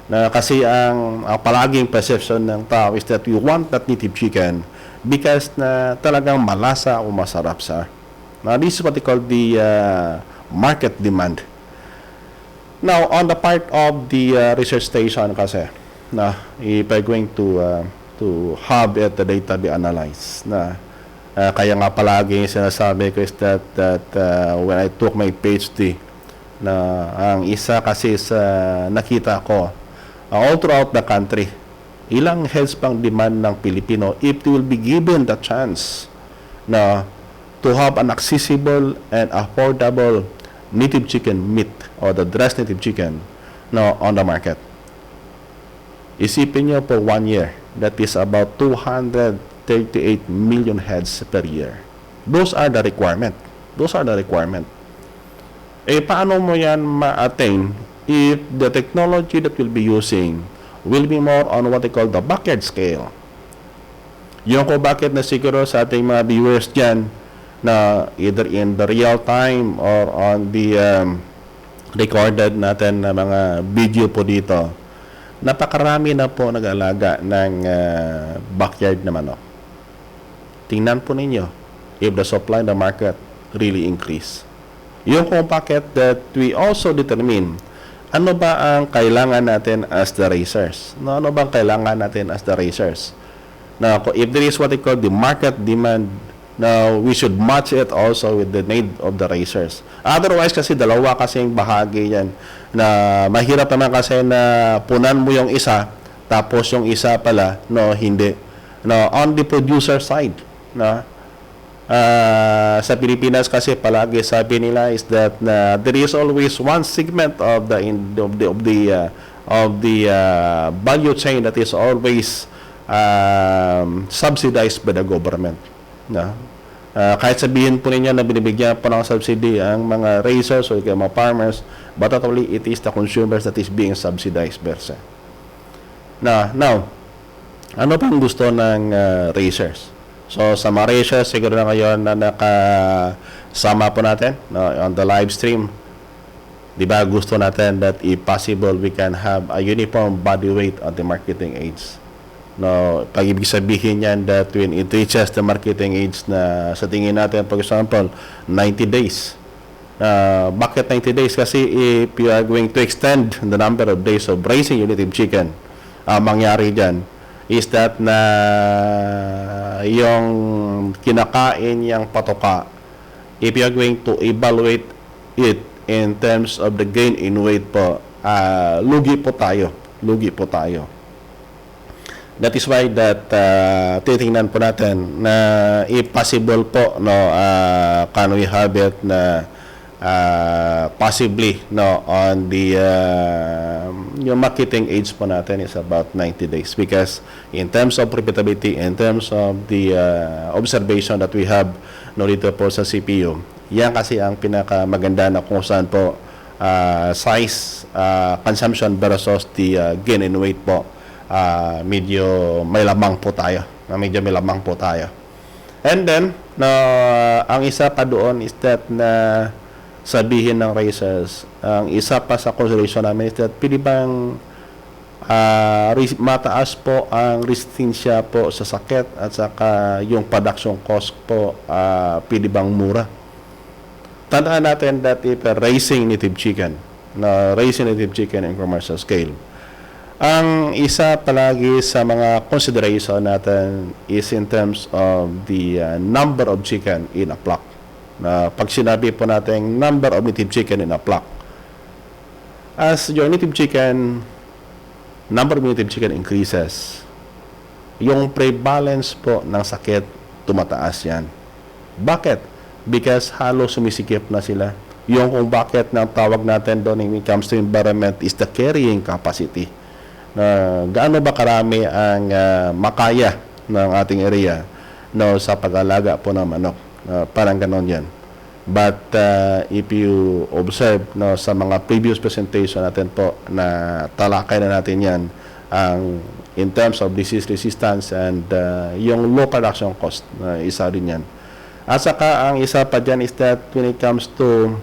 Na kasi ang palaging perception ng tao is that we want that native chicken because na talagang malasa o masarap sa. Now, this is what they call the market demand. Now, on the part of the research station kasi, na if I'm going to have it, the data be analyzed, na kaya nga palagi sinasabi ko is that when I took my PhD, na ang isa kasi sa nakita ko all throughout the country, ilang heads pang demand ng Pilipino if they will be given the chance na to have an accessible and affordable native chicken meat or the dressed native chicken on the market. Isipin nyo po 1 year, that is about 238 million heads per year. Those are the requirement. Paano mo yan ma-attain if the technology that we'll be using will be more on what they call the backyard scale? Yung ko bakit na siguro sa ating mga viewers dyan na either in the real time or on the recorded natin na mga video po dito, napakarami na po nag-alaga ng backyard na manok. Tingnan po ninyo if the supply in the market really increase. Yung kung bakit that we also determine ano ba ang kailangan natin as the racers. No, ano bang kailangan natin as the racers? Now, if there is what they call the market demand, now we should match it also with the need of the racers. Otherwise kasi dalawa kasing bahagi yan na mahirap naman kasi na punan mo yung isa tapos yung isa pala hindi. No, on the producer side, no, sa Pilipinas kasi palagi sabi nila is that there is always one segment of the value chain that is always subsidized by the government. No? Kahit sabihin po ninyo na binibigyan po ng subsidy ang mga racers o mga farmers, but actually it is the consumers that is being subsidized per se. Now, ano pang gusto ng racers? So, sa mga racers, siguro na ngayon na nakasama po natin on the live stream. Diba gusto natin that if possible, we can have a uniform body weight on the marketing aids. No, pag ibig sabihin yan that when it reaches the marketing age na sa tingin natin, for example, 90 days. Bakit 90 days? Kasi if you are going to extend the number of days of raising your native chicken, mangyari dyan is that na yung kinakain yung patoka, if you are going to evaluate it in terms of the gain in weight po, lugi po tayo. Lugi po tayo. That is why that titingnan po natin na if possible po, no, can we have it na possibly, no, on the yung marketing age po natin is about 90 days, because in terms of profitability, in terms of the observation that we have, no, dito po sa CPU, yan kasi ang pinakamaganda na kung saan po size consumption versus the gain in weight po, medyo may lamang po tayo, and then ang isa pa doon is that na sabihin ng raisers, ang isa pa sa consideration namin is that pwede bang mataas po ang resistensya po sa sakit at saka yung production cost po pwede bang mura. Tandaan natin that if raising native chicken in commercial scale, ang isa palagi sa mga consideration natin is in terms of the number of chicken in a flock. Pag sinabi po natin number of native chicken in a flock, as your number of native chicken increases, yung prevalence po ng sakit tumataas yan. Bakit? Because halos sumisikip na sila. Yung kung bakit ng tawag natin doon when it comes to environment is the carrying capacity. Gaano ba karami ang makaya ng ating area, no, sa pag-alaga po ng manok. Parang ganon yan. But if you observe, no, sa mga previous presentation natin po na talakay na natin yan, in terms of disease resistance and yung low production cost, isa rin yan. At saka ang isa pa dyan is that when it comes to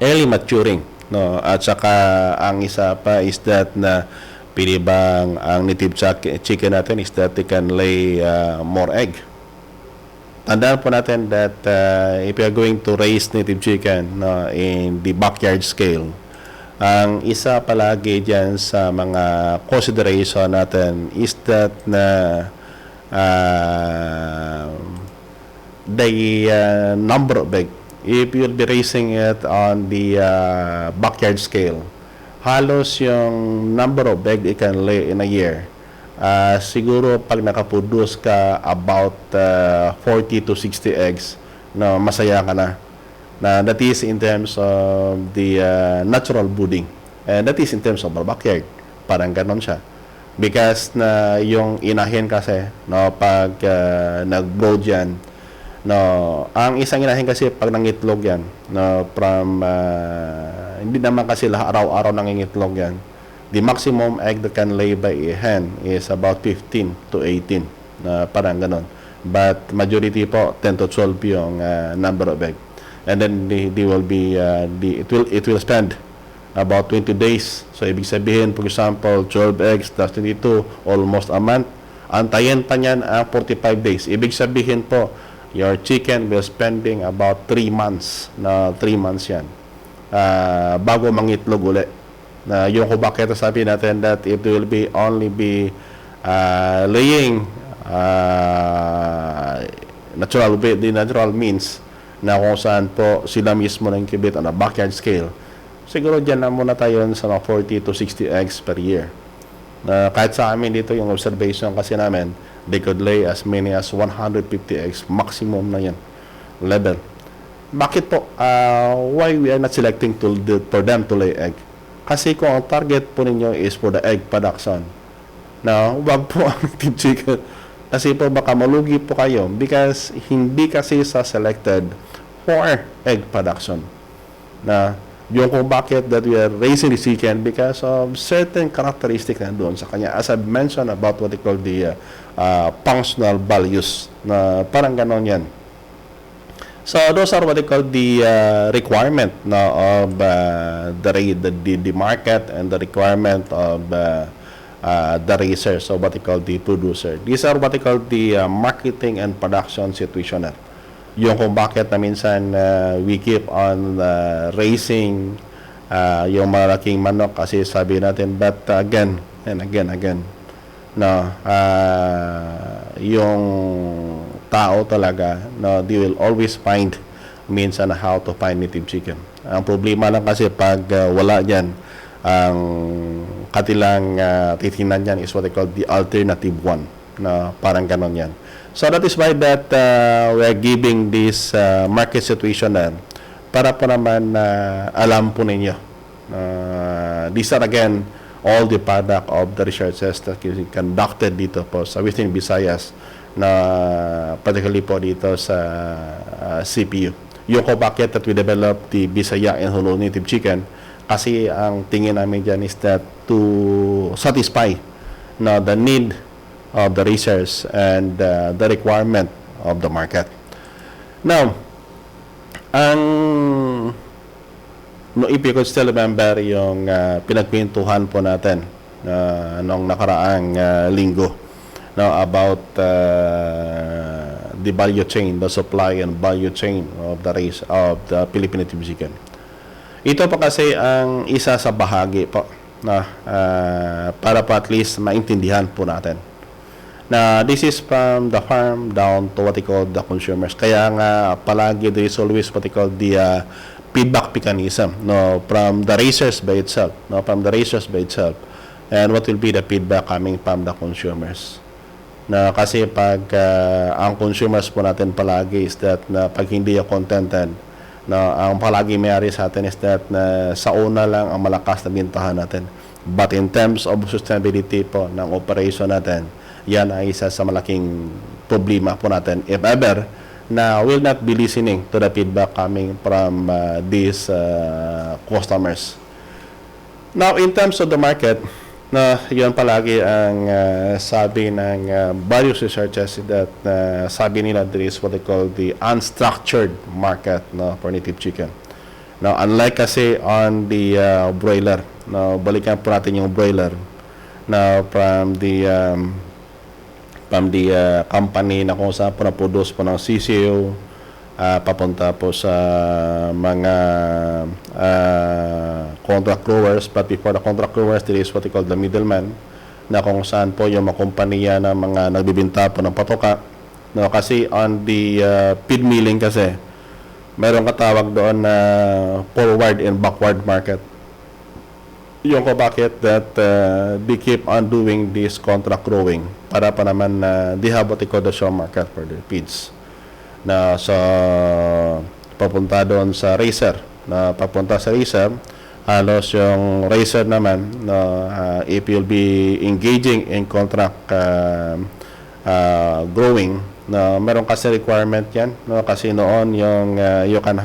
early maturing, no, at saka ang isa pa is that na pili bang ang native chicken natin is that they can lay more egg. Tandaan po natin that if you are going to raise native chicken, no, in the backyard scale, ang isa palagi dyan sa mga consideration natin is that na the number of egg, if you'll be raising it on the backyard scale, halos yung number of egg it can lay in a year, siguro pag nakaproduce ka about 40 to 60 eggs, no, masaya ka na. That is in terms of the natural brooding, and that is in terms of our backyard. Parang ganon siya, because na yung inahin kasi, no, pag nag-brood yan, no, ang isang inahin kasi pag nangitlog yan, no, from hindi naman kasi araw-araw nangingitlog yan. The maximum egg that can lay by a hen is about 15 to 18, parang ganon. But majority po 10 to 12 yung number of egg. And then they will be it will spend about 20 days. So ibig sabihin, for example, 12 eggs plus 22, almost a month. Antayin pa niyan ang 45 days. Ibig sabihin po, your chicken will spending about 3 months. 3 months yan bago mangitlog uli. Yung kung bakit sabi natin that it will be only be laying the natural means na kung saan po sila mismo na incubate on a backyard scale, siguro dyan na muna tayo sa mga 40 to 60 eggs per year. Kahit sa amin dito yung observation kasi namin, they could lay as many as 150 eggs, maximum na yan level. Bakit po? Why we are not selecting for them to lay egg? Kasi kung ang target po ninyo is for the egg production, wag po ang native chicken. Kasi po baka malugi po kayo because hindi kasi selected for egg production. Yung kung bakit that we are raising the chicken because of certain characteristics na doon sa kanya. As I've mentioned about what they call the functional values, na parang ganon yan. So those are what they call the requirement of the market and the requirement of the racers, so what they call the producer. These are what they call the marketing and production situational. Yung kung bakit na minsan we keep on raising yung malaking manok kasi sabi natin, but again and again, no, yung tao talaga, no, they will always find minsan how to find native chicken. Ang problema lang kasi pag wala dyan, ang katilang titingnan yan is what they call the alternative one, na parang ganon yan. So that is why that we are giving this market situation para po naman alam po ninyo. These are again all the product of the researches that is conducted dito po sa within Visayas, na particularly po dito sa CPU. Yung ko bakit that we develop the Bisaya and Hulu native chicken, kasi ang tingin namin dyan is that to satisfy the need of the research and the requirement of the market. Now, if you could still remember yung pinagpintuhan po natin nung nakaraang linggo, about the value chain, the supply and value chain of the race of the Philippine native chicken. Ito po kasi ang isa sa bahagi po na para po at least maintindihan po natin na this is from the farm down to what they call the consumers. Kaya nga palagi there is always what they call the feedback mechanism, from the racers by itself, and what will be the feedback coming from the consumers. Na kasi pag ang consumers po natin palagi is that na pag hindi yung contented, na ang palagi mayari sa atin is that na sa una lang ang malakas na bintahan natin. But in terms of sustainability po ng operation natin, yan ay isa sa malaking problema po natin, if ever, na will not be listening to the feedback coming from these customers. Now, in terms of the market, na yun palagi ang sabi ng various researchers that sabi nila there is what they call the unstructured market, for native chicken. Now, unlike kasi on the broiler, balikan po natin yung broiler, from the company na kung saan po na-produce po ng CCO, papunta po sa mga contract growers. But before the contract growers, there is what we call the middleman, na kung saan po yung mga kumpanya na mga nagbibinta po ng patoka. Kasi on the feed milling kasi, mayroong katawag doon na forward and backward market. Yung ko bakit that they keep on doing this contract growing para pa naman they have what they call the show market for their feeds. Na sa papunta doon sa racer, halos yung racer naman if you'll be engaging in contract growing, meron kasi requirement yan, kasi noon yung you can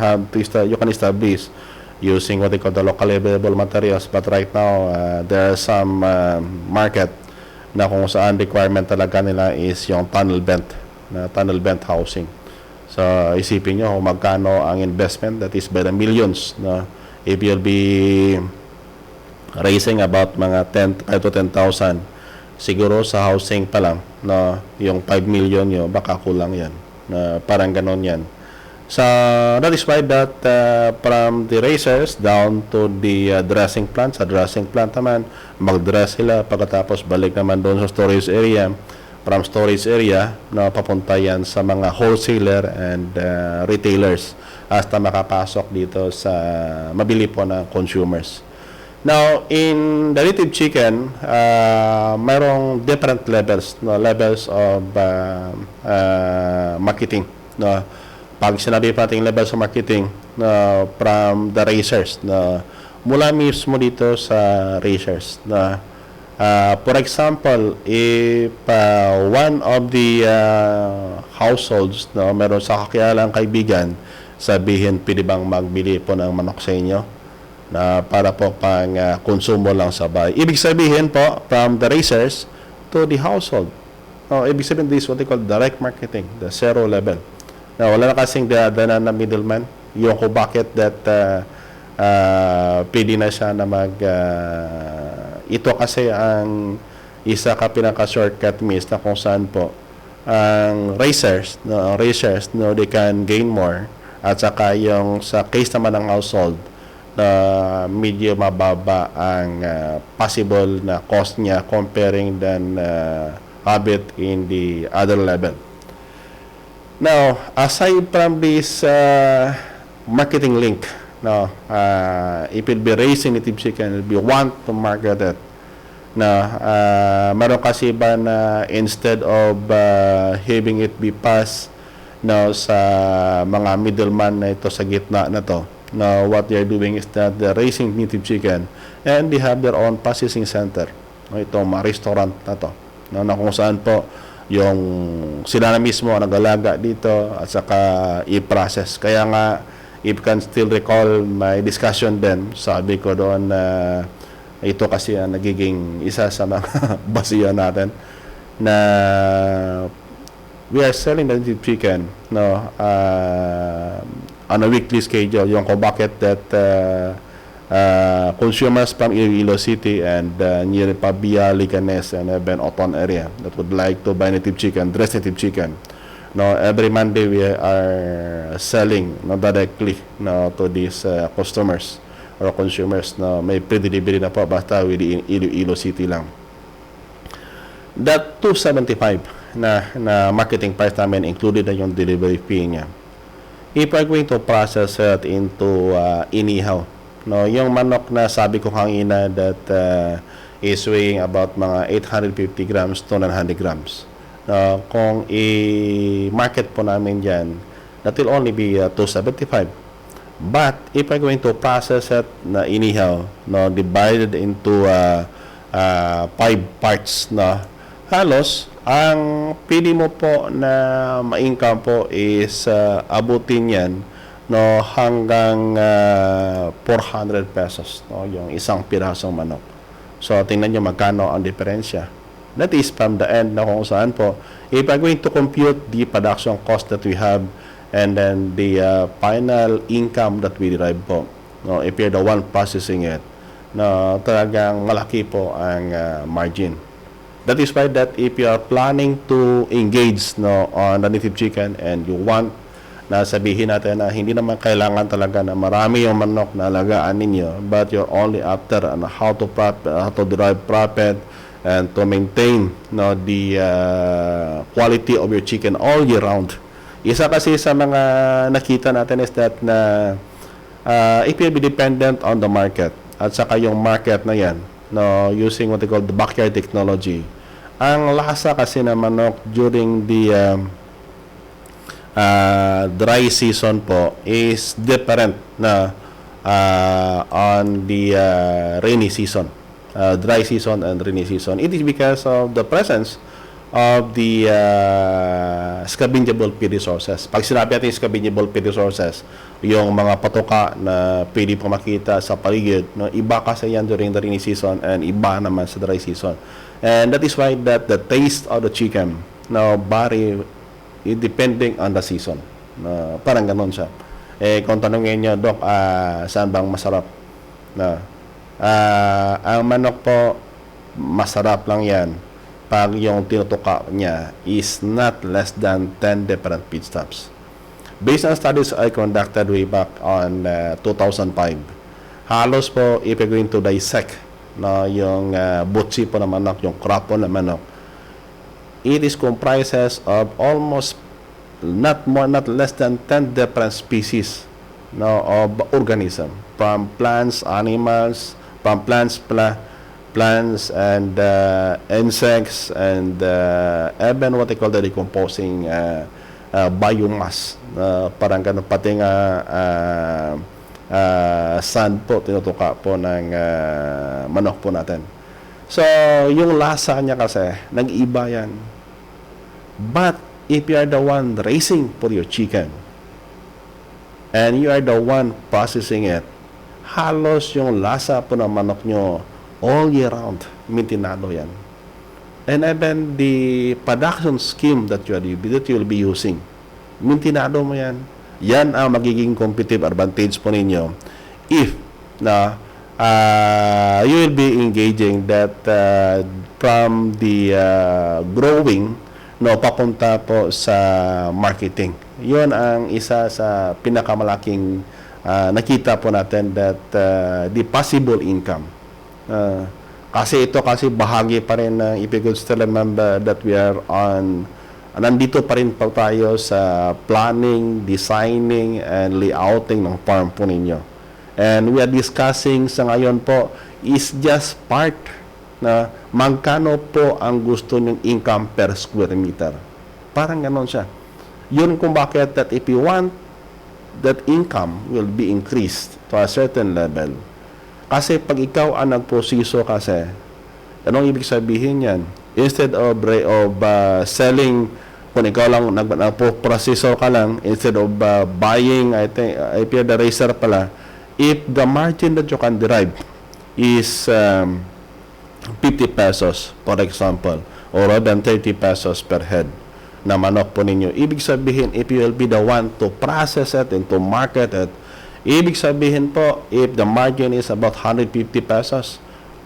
establish using what they call the local available materials, but right now there are some market na kung saan requirement talaga nila is yung tunnel bent housing. So isipin nyo kung magkano ang investment, that is by the millions, if you'll be raising about mga 5 to 10,000, siguro sa housing pa lang, yung 5 million nyo, baka kulang yan, parang ganon yan. So that is why that from the racers down to the dressing plant, sa dressing plant naman, mag-dress sila, pagkatapos balik naman doon sa storage area, from storage area, papunta yan sa mga wholesaler and retailers hasta makapasok dito sa mabili po ng consumers. Now, in the native chicken, mayroong different levels of marketing. Pag sinabi pa natin levels of marketing from the racers, mula mismo dito sa racers, for example, if one of the households meron sa kakilalang kaibigan, sabihin pwede bang magbili po ng manok sa inyo para po pang konsumo lang sa bahay. Ibig sabihin po from the racers to the household. Ibig sabihin this is what they call direct marketing, the zero level. Wala na kasing daanan na middleman. Yung kung bakit that pwede na siya na ito kasi ang isa ka pinaka-shortcut means na kung saan po ang racers, they can gain more. At saka yung sa case naman ng household, na medyo mababa ang possible na cost niya comparing than have it in the other level. Now, aside from this marketing link, no, if it be raising native chicken, if you want to market it, na meron kasi ba na instead of having it be passed now sa mga middleman na ito sa gitna na to, now what they are doing is that they're raising native chicken and they have their own processing center. No, ito mga restaurant na to, no, na kung saan po yung sila na mismo ang nag-alaga dito at saka i-process. Kaya nga, if you can still recall my discussion then, sabi ko doon na ito kasi ang nagiging isa sa mga basihan natin na we are selling the native chicken, no, on a weekly schedule. Yung kung bakit that consumers from Iloilo City and near Pabia, Licanes, and even Oton area that would like to buy native chicken, dressed native chicken, no, every Monday we are selling, no, directly, no, to these customers or consumers na may pre-delivery na po basta within Iloilo City lang. That 275 na marketing price namin included na yung delivery fee niya. If we're going to process it into inihaw, no, yung manok na sabi ko kanina that is weighing about mga 850 grams to 900 grams. Kung i-market po namin dyan, that will only be 275. But if I'm going to process it na inihaw, no, divided into 5 parts, no, halos ang pili mo po na ma-income po is abutin yan, no, hanggang 400 pesos, no, yung isang pirasong manok. So tingnan nyo magkano ang diferensya. That is from the end na kung saan po, if I'm going to compute the production cost that we have and then the final income that we derive po, no, if you're the one processing it, no, talagang malaki po ang margin. That is why that if you are planning to engage, no, on the native chicken and you want na sabihin natin na hindi naman kailangan talaga na marami yung manok na alagaan ninyo, but you're only after how to derive profit and to maintain, no, the quality of your chicken all year round. Isa kasi sa mga nakita natin is that na it will be dependent on the market at saka yung market na yan, no, using what they call the backyard technology. Ang lasa kasi na manok during the dry season po is different na on the rainy season. Dry season and rainy season. It is because of the presence of the scavengable feed resources. Pag sinabi natin scavengable feed resources, yung mga patoka na pwede po makita sa paligid, no, iba kasi yan during the rainy season and iba naman sa dry season. And that is why that the taste of the chicken now vary depending on the season. Parang ganon siya. Kung tanongin nyo, Doc, saan bang masarap? Ang manok po, masarap lang yan pag yung tinutuka niya is not less than 10 different feedstuffs. Based on studies I conducted way back on 2005, halos po, if you're going to dissect, no, yung butsi po na manok, yung crop po na manok, it is comprises of almost not less than 10 different species, no, of organism, from plants, animals, from plants and insects and even what they call the decomposing biomass, parang ganun, pati nga sand po tinutuka po ng manok po natin. So yung lasa niya kasi nag-iba yan. But if you are the one raising for your chicken and you are the one processing it, halos yung lasa po ng manok nyo all year round, mintinado yan. And even the production scheme that you will be using, mintinado mo yan. Yan ang magiging competitive advantage po ninyo if na you will be engaging that from the growing no papunta po sa marketing. Yun ang isa sa pinakamalaking nakita po natin that the possible income. Kasi ito bahagi pa rin ng if you could still remember that we are on nandito pa rin po tayo sa planning, designing, and layouting ng farm po ninyo. And we are discussing sa ngayon po is just part na magkano po ang gusto nyong income per square meter. Parang ganon siya. Yun kung bakit that if you want that income will be increased to a certain level. Kasi pag ikaw ang nagprosiso kasi, anong ibig sabihin yan? Instead of selling, kung ikaw lang nagpo-proseso ka lang, instead of buying, I think, if you're the racer pala, if the margin that you can derive is 50 pesos, for example, or even 30 pesos per head na manok po ninyo, ibig sabihin, if you will be the one to process it and to market it, ibig sabihin po, if the margin is about 150 pesos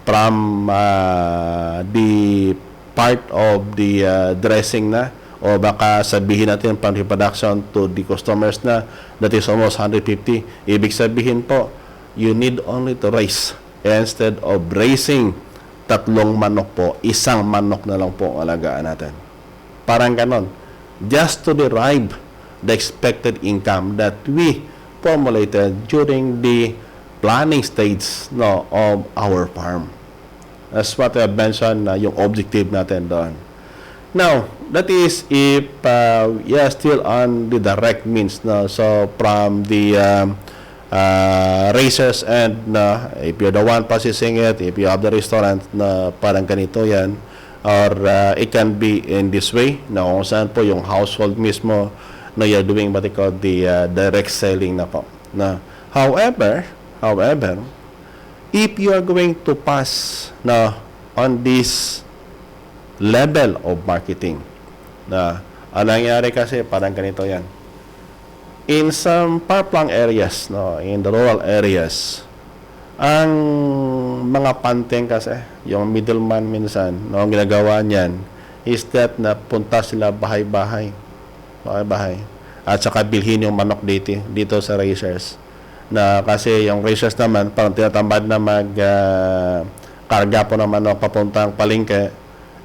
from the part of the dressing na, o baka sabihin natin from reproduction to the customers na, that is almost 150, ibig sabihin po, you need only to raise. Instead of raising 3 manok po, 1 manok na lang po ang alagaan natin. Parang ganon. Just to derive the expected income that we formulated during the planning stage of our farm. That's what I mentioned, yung objective natin doon. Now, that is if you are still on the direct means. So, from the racers and if you're the one processing it, if you have the restaurant na parang ganito yan, or it can be in this way, na kung saan po yung household mismo na you're doing what they call the direct selling na po. Na, however, if you are going to pass na on this level of marketing, na ang nangyari kasi parang ganito yan. In some far-flung areas, in the rural areas, ang mga panteng kasi, yung middleman minsan, ang ginagawa niyan is that napunta sila bahay-bahay. At saka bilhin yung manok dito sa racers. Na kasi yung racers naman, parang tinatambad na karga po ng manok papuntang palengke.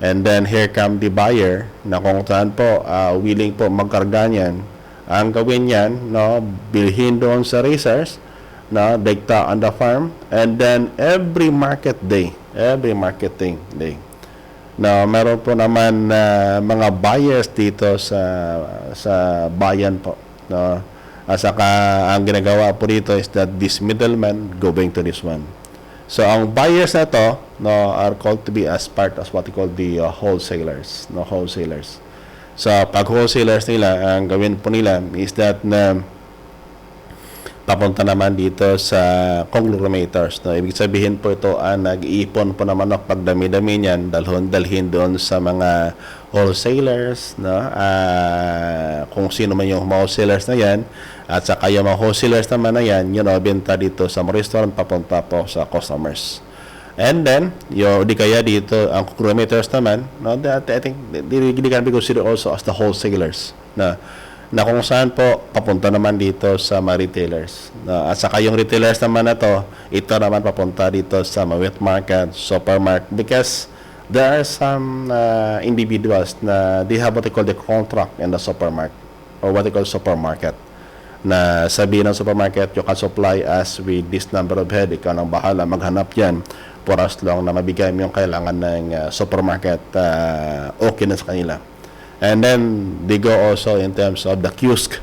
And then here come the buyer na kung saan po willing po magkarga niyan. Ang gawin niyan, bilhin doon sa racers, dikta on the farm, and then every marketing day, na meron po naman mga buyers dito sa bayan po. At saka ang ginagawa po dito is that this middleman going to this one. So ang buyers na to are called to be as part of what we call the wholesalers. So pag wholesalers nila, ang gawin po nila is that na papunta naman dito sa conglomerates. Ibig sabihin po ito nag-iipon po naman ng pagdami-dami niyan, dalhin doon sa mga wholesalers, kung sino man yung wholesalers na yan, at saka yung mga wholesalers naman na yan, benta dito sa restaurant papunta po sa customers. And then, di kaya dito, ang conglomerates naman, I think, they can be considered also as the wholesalers, na kung saan po papunta naman dito sa mga retailers. At saka yung retailers naman na to, ito naman papunta dito sa mga wet market, supermarket, because there are some individuals na they have what they call the contract in the supermarket, or what they call supermarket. Na sabihin ng supermarket, you can supply us with this number of head, ikaw nang bahala, maghanap yan for as long na mabigay mo yung kailangan ng supermarket, okay na sa kanila. And then, they go also in terms of the kiosk.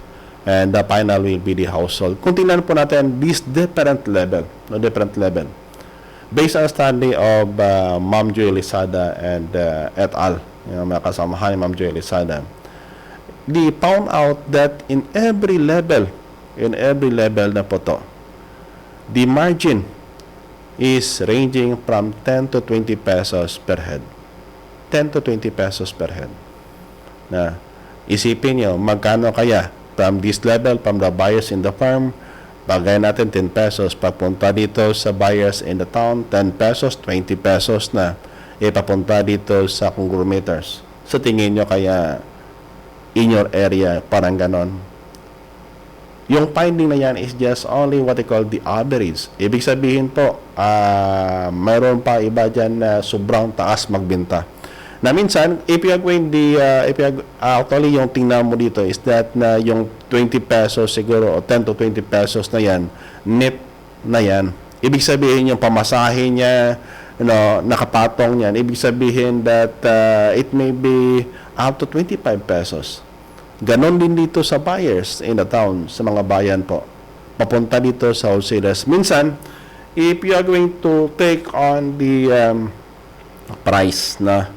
And the final will be the household. Kung tingnan po natin, this different level. Based on study of Ma'am Joy Lizada and et al., mga kasamahan ni Ma'am Joy Lizada, they found out that in every level na po to, the margin is ranging from 10 to 20 pesos per head. 10 to 20 pesos per head. Na isipin nyo, magkano kaya from this level, from the buyers in the farm, pagay natin 10 pesos, papunta dito sa buyers in the town, 10 pesos, 20 pesos na ipapunta dito sa conglomerators. Sa tingin nyo kaya in your area, parang ganon? Yung finding na yan is just only what they call the average. Ibig sabihin po, mayroon pa iba dyan na sobrang taas magbenta. Na minsan, if you are going actually yung tingnan mo dito is that na yung 20 pesos siguro o 10 to 20 pesos na yan, net na yan. Ibig sabihin yung pamasahe niya, nakapatong yan. Ibig sabihin that it may be up to 25 pesos. Ganon din dito sa buyers in the town, sa mga bayan po. Papunta dito sa wholesalers. Minsan, if you are going to take on the price na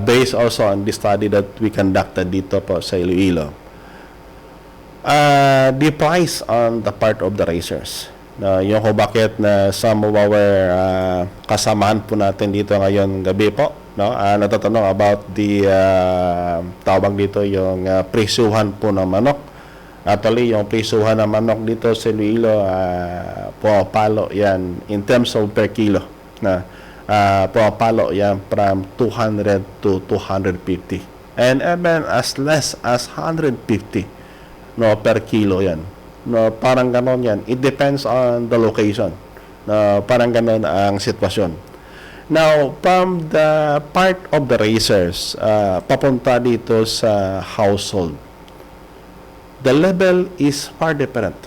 based also on the study that we conducted dito po sa Iloilo, the price on the part of the racers. Yung ko bakit na some of our kasamahan po natin dito ngayon gabi po, natatanong about the tawag dito yung presyuhan po ng manok. Actually, yung presyuhan ng manok dito sa Iloilo, pumapalo yan in terms of per kilo. Pumapalo yan from 200 to 250. And even as less as 150 per kilo yan. Parang ganon yan. It depends on the location. Parang ganon ang sitwasyon. Now, from the part of the racers, papunta dito sa household, the level is far different.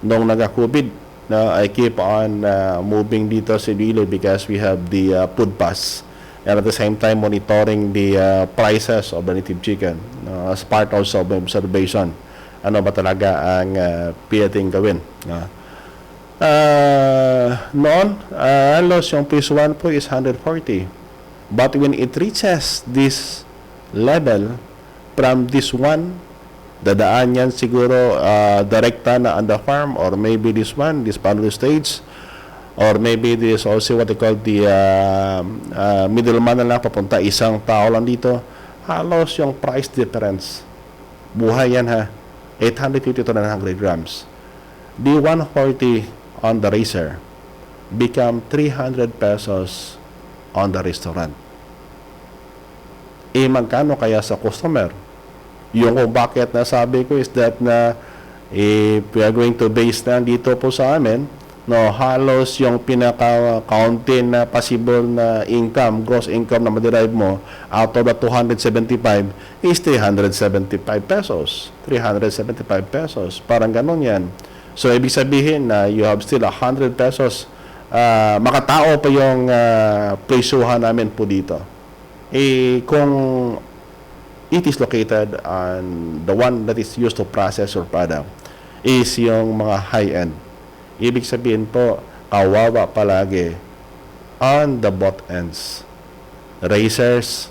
Nung nag-COVID, I keep on moving dito sa Iloilo because we have the food pass. And at the same time, monitoring the prices of the native chicken as part also of observation. Ano ba talaga ang piyating gawin? Noon, halos yung phase 1 po is 140. But when it reaches this level, from this one, dadaan yan siguro direkta na on the farm, or maybe this one, this final stage, or maybe this also what they call the middleman na lang, papunta isang tao lang dito. Halos yung price difference. Buhay yan ha. 850 to 900 grams. The 140 on the racer become 300 pesos on the restaurant. Magkano kaya sa customer? Yung kung bakit nasabi ko is that na if we are going to base na dito po sa amin, halos yung pinaka-county na possible na income, gross income na maderive mo out of the 275 is 375 pesos. 375 pesos. Parang ganon yan. So, ibig sabihin na you have still 100 pesos. Makatao pa yung presyuhan namin po dito. Kung it is located on the one that is used to process your product is yung mga high-end. Ibig sabihin po, kawawa palagi on the both ends. Racers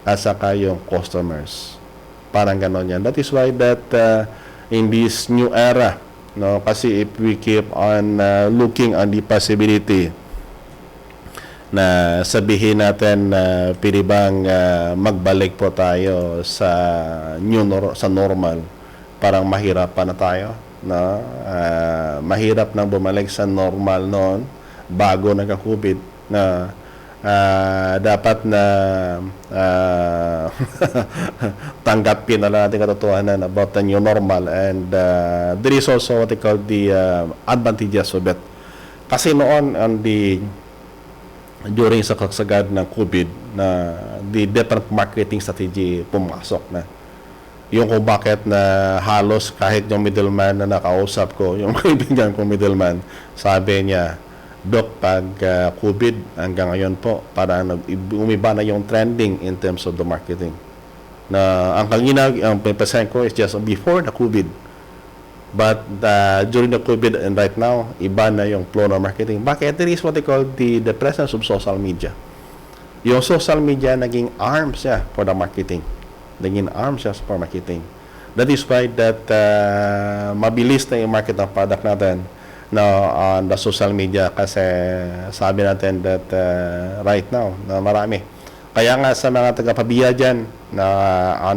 at saka yung customers. Parang ganon yan. That is why that in this new era, kasi if we keep on looking on the possibility na sabihin natin na pwede bang magbalik po tayo sa sa normal, parang mahirap pa na tayo. Mahirap nang bumalik sa normal noon bago nagka-COVID na dapat na tanggapin na natin katotohanan about the new normal, and there is also what they call the advantages of it. Kasi noon during sa kagsagad ng COVID na the different marketing strategy pumasok na. Yung kung bakit na halos kahit yung middleman na nakausap ko, yung kaibigan kong middleman, sabi niya, Dok, pag COVID hanggang ngayon po, para umiba na yung trending in terms of the marketing. Na ang present ko is just before the COVID. But during the COVID and right now, iba na yung flow ng marketing. Bakit? There is what they call the presence of social media. Yung social media naging arms siya for the marketing. Naging arms siya for marketing. That is why that mabilis na yung market ng product natin on the social media, kasi sabi natin that right now na marami. Kaya nga sa mga taga-Pabia dyan na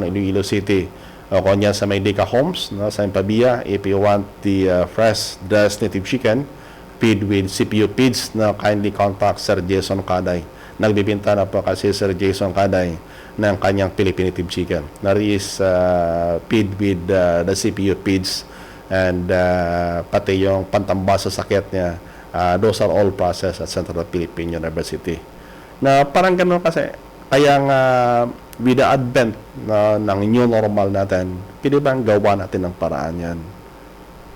Iloilo City, O kung yan sa Maydika Homes, no, sa Impabia, if you want the fresh dressed native chicken, feed with CPU feeds, na kindly contact Sir Jason Kaday. Nagbibinta na po kasi Sir Jason Kaday ng kanyang Philippine native chicken. That is feed with the CPU feeds and pati yung pantambas sa sakit niya. Those are all processed at Central Philippine University. Na parang ganun kasi, kaya nga with the advent ng new normal natin, pwede bang gawa natin ng paraan yan?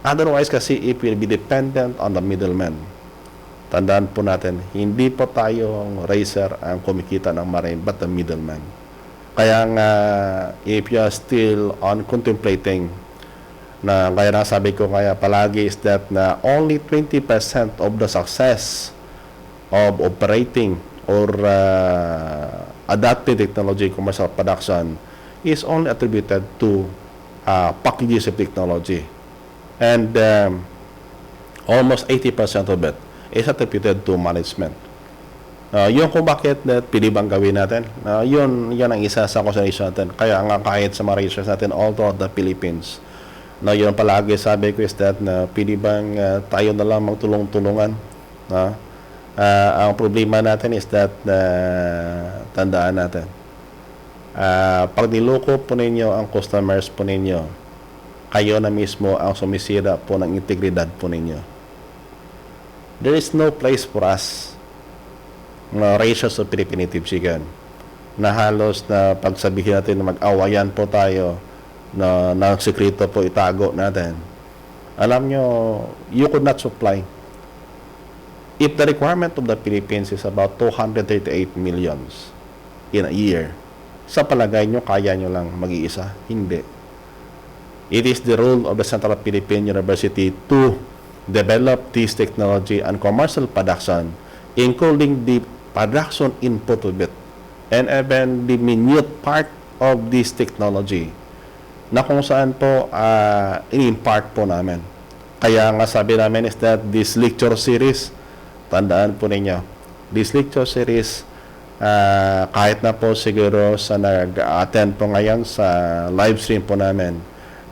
Otherwise kasi, if we'll be dependent on the middleman, tandaan po natin, hindi po tayong raiser ang kumikita ng marine, but the middleman. Kaya nga, if you are still on contemplating, na kaya nasabi ko kaya palagi is that na only 20% of the success of operating or adaptive technology commercial production is only attributed to packaging technology, and almost 80% of it is attributed to management. Yung kung bakit pwede bang gawin natin, yun ang isa sa consideration natin. Kaya nga kahit sa mga research natin all throughout the Philippines, yun palagi sabi ko is that na pwede bang tayo na lang magtulong-tulungan. Ang problema natin is that tandaan natin, pag niloko po ninyo ang customers po ninyo, kayo na mismo ang sumisira po ng integridad po ninyo. There is no place for us na ratios of Philippine native chicken na halos na pagsabihin natin na mag-awayan po tayo na ng sekreto po itago natin. Alam nyo, you could not supply. If the requirement of the Philippines is about 238 millions in a year, sa palagay nyo, kaya nyo lang mag-iisa? Hindi. It is the role of the Central Philippine University to develop this technology and commercial production, including the production input of it, and even the minute part of this technology, na kung saan po in-impart po namin. Kaya nga sabi namin is that this lecture series, tandaan po ninyo, this lecture series, kahit na po siguro sa nag-attend po ngayon sa live stream po namin,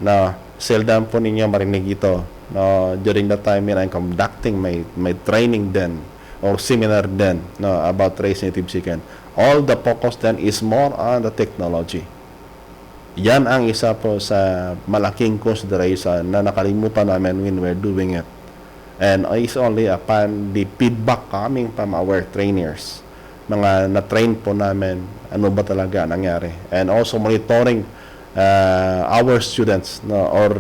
na seldom po ninyo marinig ito, no, during the time when I'm conducting my training then, or seminar then, no, about raising native chicken. All the focus then is more on the technology. Yan ang isa po sa malaking consideration na nakalimutan namin when we're doing it. And it's only upon the feedback coming from our trainers, mga na-train po namin, ano ba talaga nangyari. And also monitoring our students, no, or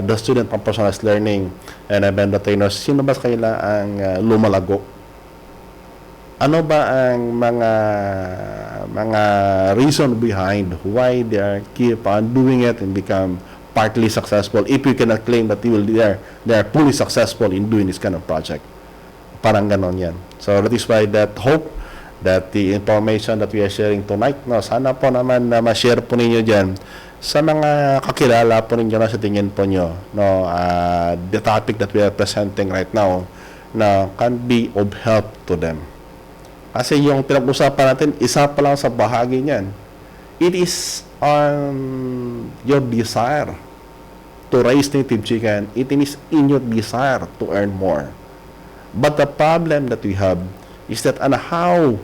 the student from personalized learning, and even the trainers, sino ba kaila ang lumalago? Ano ba ang mga reason behind why they are keep on doing it and become partly successful, if you cannot claim that they are fully successful in doing this kind of project? Parang ganon yan. So that is why that hope that the information that we are sharing tonight, no, sana po naman na ma-share po ninyo dyan sa mga kakilala po ninyo na sa tingin po nyo, no, the topic that we are presenting right now na can be of help to them. Kasi yung pinag-usapan natin, isa pa lang sa bahagi niyan. It is on your desire to raise native chicken. It is in your desire to earn more. But the problem that we have is that how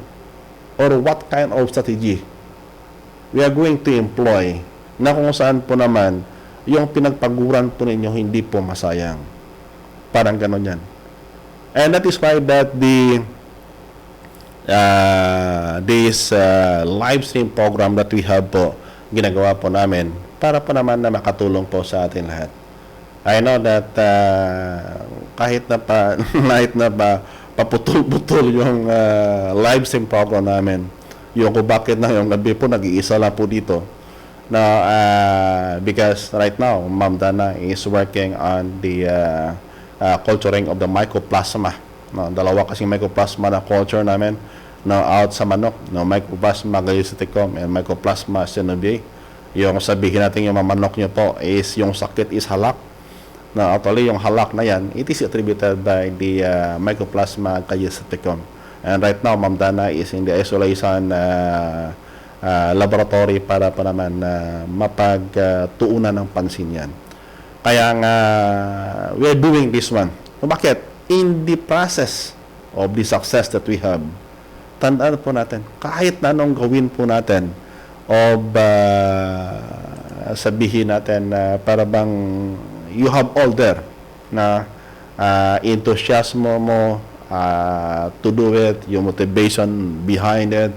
or what kind of strategy we are going to employ na kung saan po naman yung pinagpaguran po ninyo hindi po masayang. Parang ganon yan. And that is why that this live stream program that we have po, ginagawa po namin para po naman na makatulong po sa atin lahat. I know that kahit na paputol-putol yung live stream program namin, yung kung bakit na yung gabi po nag-iisa lang po dito, na because right now Ma'am Dana is working on the culturing of the mycoplasma. No, dalawa kasing mycoplasma na culture namin, no, out sa manok, no, mycoplasma galliciticum and mycoplasma synoviae. Yung sabihin natin yung manok nyo po is yung sakit is halak. No, actually yung halak na yan, it is attributed by the mycoplasma galliciticum. And right now Ma'am Dana is in the isolation laboratory para pa naman na mapagtuunan ng pansin yan. Kaya nga, we are doing this one. Bakit? In the process of the success that we have, tandaan po natin, kahit na anong gawin po natin, of sabihin natin na para bang you have all there na enthusiasm mo to do it, yung motivation behind it,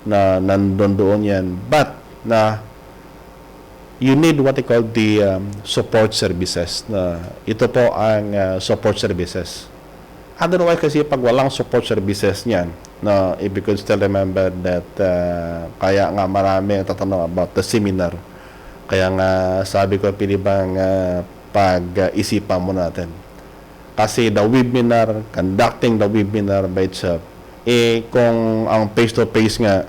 na nandun doon yan. But na you need what they call the support services. Na ito po ang support services. Otherwise kasi pag walang support services niyan, na if you could still remember that kaya nga marami tatanong about the seminar. Kaya nga sabi ko pinibang pag-isipan mo natin. Kasi the webinar, conducting the webinar by itself, kung ang face-to-face nga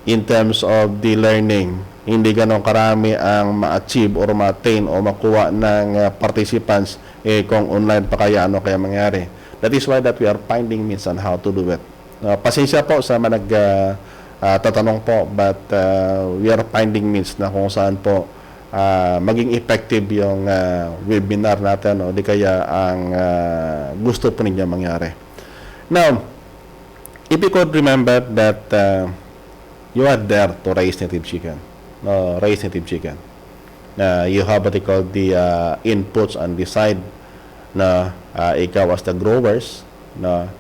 in terms of the learning, hindi ganun karami ang ma-achieve or ma-attain o makuha ng participants, kung online pa kaya ano kaya mangyari. That is why that we are finding means on how to do it. Pasensya po sa mga tatanong po, but we are finding means na kung saan po maging effective yung webinar natin o di kaya ang gusto po ninyo mangyari. Now, if you could remember that you are there to raise native chicken. Raise native chicken. You have what they call the inputs on the side na ikaw as the growers na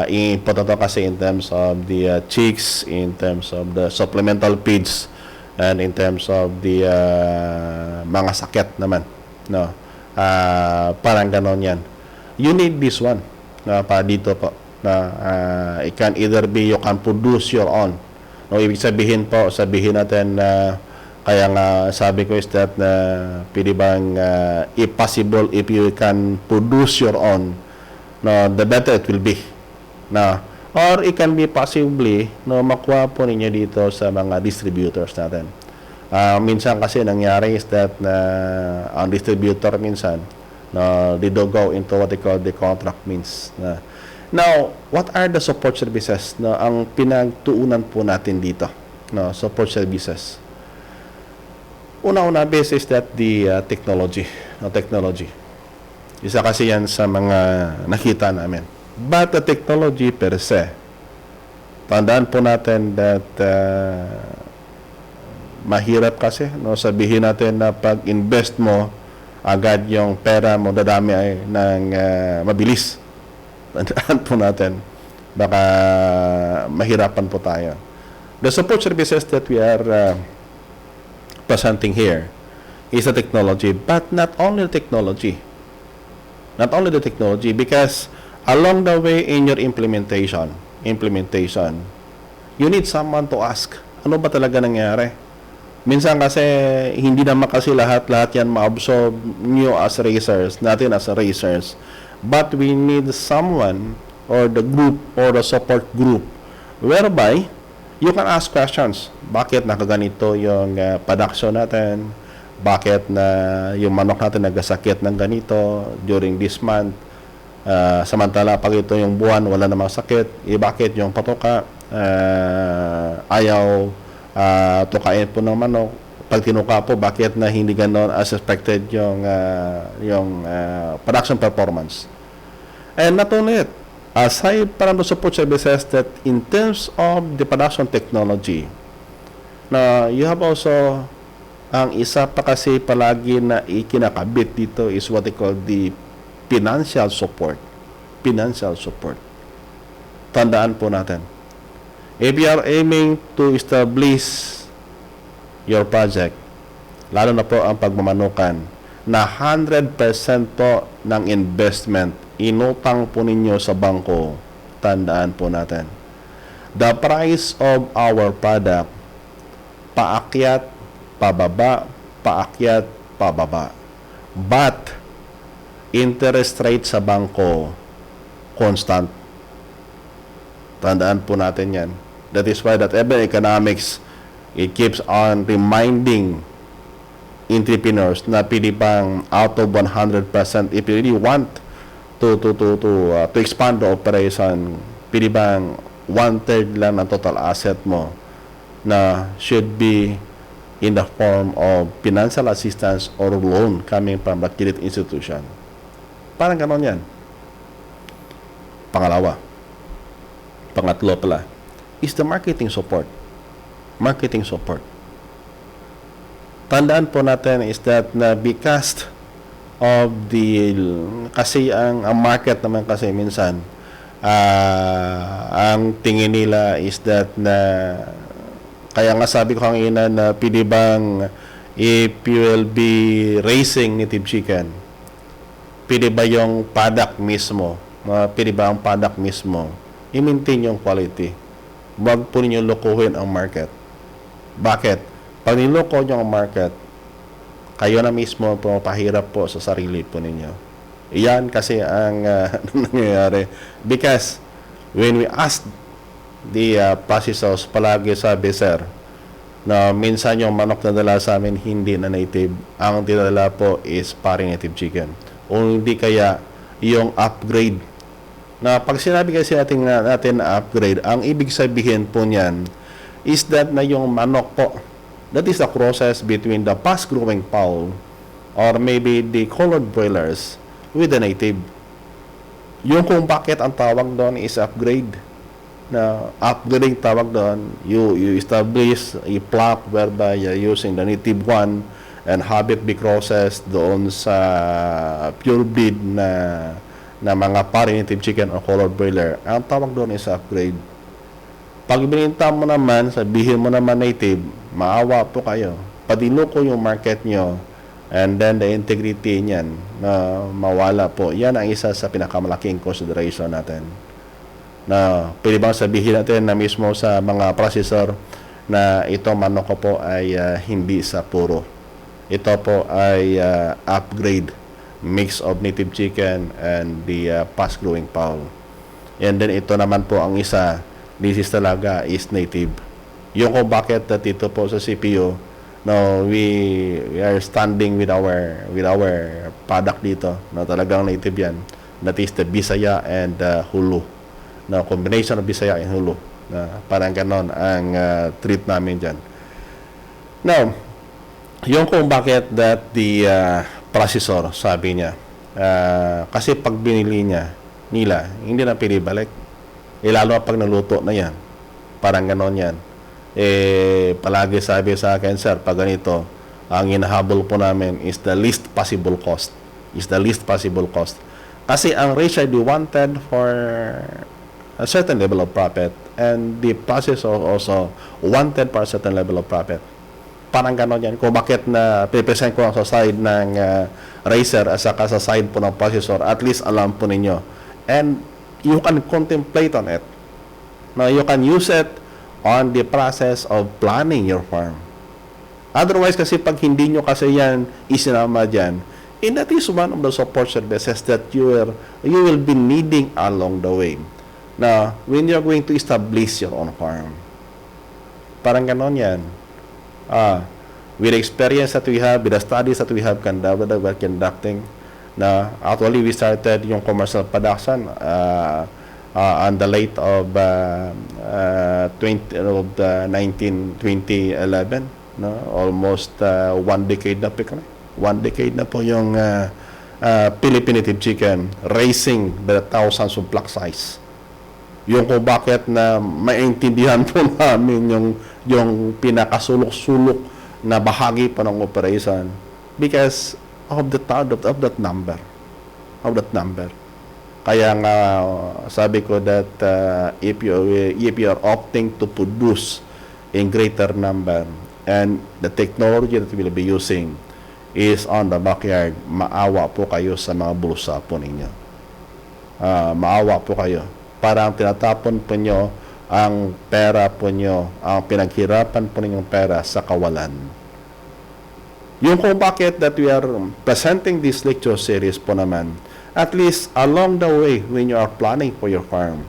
important to kasi in terms of the chicks, in terms of the supplemental feeds, and in terms of the mga sakit naman, no, parang ganon yan. You need this one na pa dito po na it can either be you can produce your own, no, ibig sabihin po, sabihin natin na kaya nga sabi ko is that na pwede bang if possible, if you can produce your own, no, the better it will be. Na or it can be possibly no makuha po ninyo dito sa mga distributors natin. Minsan kasi nangyari is that na ang distributor minsan they do go into what they call the contract means. Now, what are the support services na ang pinagtuunan po natin dito? No, support services. Una-una base is that the technology. Isa kasi yan sa mga nakita namin. But the technology per se, tandaan po natin that mahirap kasi, no, sabihin natin na pag-invest mo, agad yung pera mo dadami ay ng mabilis. Tandaan po natin, baka mahirapan po tayo. The support services that we are presenting here is a technology, but not only the technology. Not only the technology, because along the way in your implementation, you need someone to ask, ano ba talaga nangyari? Minsan kasi, hindi naman kasi lahat yan ma-absorb nyo as racers, natin as racers. But we need someone, or the group, or the support group, whereby you can ask questions. Bakit nakaganito yung production natin? Bakit na yung manok natin nagasakit ng ganito during this month? Samantala pag ito yung buwan wala namang sakit, bakit yung patoka ayaw tukain po ng manok? Pag tinuka po, bakit na hindi ganon as expected yung production performance? And not only it, aside from the support services that in terms of the production technology, na you have also ang isa pa kasi palagi na ikinakabit dito is what they call the financial support. Tandaan po natin, if you are aiming to establish your project, lalo na po ang pagmamanukan, na 100% po ng investment inutang po ninyo sa bangko, tandaan po natin, the price of our product paakyat, pababa, paakyat, pababa. But interest rate sa bangko constant. Tandaan po natin yan. That is why that even economics, it keeps on reminding entrepreneurs na pili bang out of 100% if you really want to expand the operation, pili bang 1/3 lang ng total asset mo na should be in the form of financial assistance or loan coming from the credit institution. Parang ganon yan. Pangatlo pala, is the marketing support. Marketing support. Tandaan po natin is that na because of the, kasi ang market naman kasi minsan, ang tingin nila is that na, kaya nga sabi ko kanina na pwede bang if you will be raising native chicken, pwede ba yung product mismo, pwede ba ang product mismo, i-maintain yung quality. Huwag po ninyo lokohin ang market. Bakit? Pag niloko nyo ang market, kayo na mismo pumapahirap po sa sarili po ninyo. Iyan kasi ang nangyayari. Because when we ask the processors, palagi sabi, sir, na minsan yung manok na dala sa amin hindi na native. Ang dinadala po is pari native chicken. O hindi kaya yung upgrade. Na pag sinabi kasi natin na upgrade, ang ibig sabihin po niyan is that na yung manok po, that is the process between the fast-growing fowl or maybe the colored broilers with the native. Yung kung bakit ang tawag doon is upgrade. Na upgrading tawag doon, you establish a flock whereby you're using the native one and have it be processed doon sa pure breed na mga pari native chicken or colored broiler. Ang tawag doon is upgrade. Pag bininta mo naman, sabihin mo naman native, maawa po kayo. Padiloko yung market nyo and then the integrity niyan na mawala po. Yan ang isa sa pinakamalaking consideration natin. Na pwede bang sabihin natin na mismo sa mga processor na ito manok ko po ay hindi sa puro. Ito po ay upgrade, mix of native chicken and the fast-growing fowl. And then ito naman po ang isa, this is talaga is native. Yung kung bakit dito po sa CPU, no, we are standing with our product dito na talagang native yan. That is the Bisaya and Hulu. Na combination of Bisaya and Hulu. Na parang ganon ang treat namin dyan. Now, yung kung bakit that the processor, sabi niya, kasi pag binili nila, hindi na pinibalik. Lalo pag naluto na yan. Parang ganon yan. Palagi sabi sa akin, sir, pag ganito, ang hinahabol po namin is the least possible cost. Kasi ang ratio we wanted for a certain level of profit and the processor also wanted for a certain level of profit. Parang ganon yan. Kung bakit na pipresent ko sa side ng racer at saka sa side po ng processor, at least alam po ninyo. And you can contemplate on it. Now, you can use it on the process of planning your farm. Otherwise, kasi pag hindi nyo kasi yan isinama dyan, and that is one of the support services that you will be needing along the way. Now, when you're going to establish your own farm, parang ganon yan. With the experience that we have, with the studies that we have conducting, na actually we started yung commercial production on the late of 2011, no? Almost 1 decade na po kami. 1 decade na po yung Philippine native chicken raising the thousands of flock size. Yung kung bakit na maintindihan po namin yung pinakasulok-sulok na bahagi pa ng operation because of that number. Kaya nga sabi ko that if you are opting to produce in greater number and the technology that we will be using is on the backyard, maawa po kayo sa mga bulsa po ninyo. Maawa po kayo. Parang tinatapon po nyo ang pera po nyo, ang pinaghirapan po ninyong pera sa kawalan. Yung kung bakit that we are presenting this lecture series po naman, at least along the way when you are planning for your farm,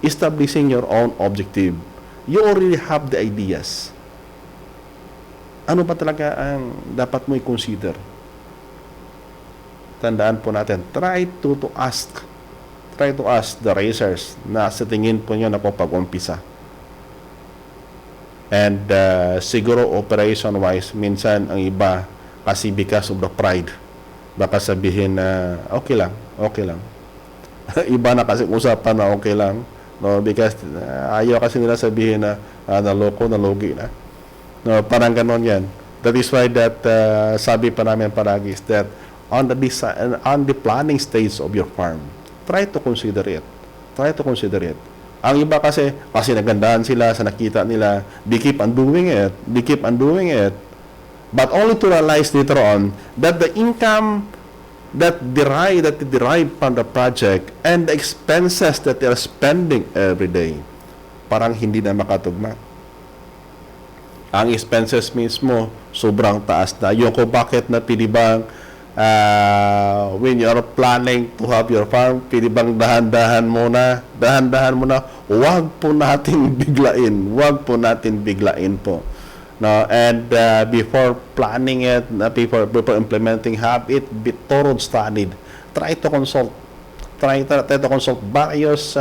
establishing your own objective, you already have the ideas. Ano ba talaga ang dapat mo i-consider? Tandaan po natin, try to ask the racers na sa tingin po nyo na po pag-umpisa. And siguro operation-wise, minsan ang iba kasi because of the pride, baka sabihin na okay lang, okay lang. Iba na kasi usapan na okay lang, no, because ayaw kasi nila sabihin na naloko, nalugi na. No, parang ganon yan. That is why that sabi pa namin palagi is that on the design, on the planning stage of your farm, try to consider it. Try to consider it. Ang iba kasi nagandahan sila sa nakita nila, they keep on doing it. They keep on doing it. But only to realize later on that the income that derive from the project and the expenses that they are spending every day, parang hindi na makatugma. Ang expenses mismo, sobrang taas na. Yung kung bakit na pinibang when you are planning to have your farm, pinibang dahan-dahan muna, huwag po natin biglain po. No, and before planning it, before implementing, have it be thorough studied. Try to consult various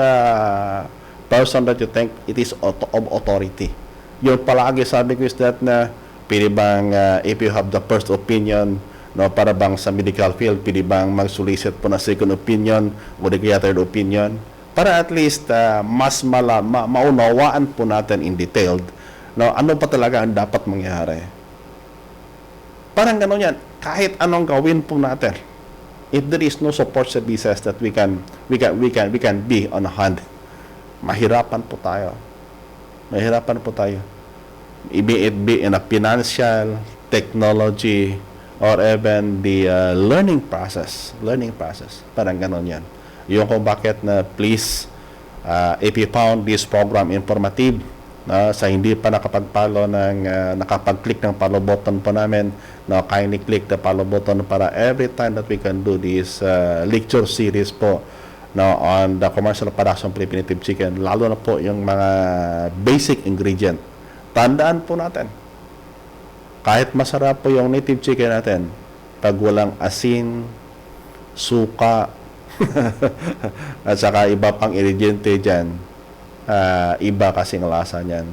person that you think it is of authority. Yung palagi sabi ko is that na pwede bang if you have the first opinion, no, para bang sa medical field, pwede bang mag-solicit po na second opinion o the third opinion para at least mas maunawaan po natin in detailed, no, ano pa talaga ang dapat mangyari. Parang gano'n yan, kahit anong gawin po natin, if there is no support services that we can be on hand, mahirapan po tayo. Be it be in a financial, technology, or even the learning process. Parang ganon yan. Yung kung bakit na please, if you found this program informative, sa hindi pa nakapag-follow nakapag-click ng follow button po namin, kindly click the follow button para every time that we can do this lecture series po on the commercial production primitive chicken, lalo na po yung mga basic ingredient. Tandaan po natin, kahit masarap po yung native chicken natin, pag walang asin, suka, at saka iba pang ingrediente dyan, iba kasing lasa niyan.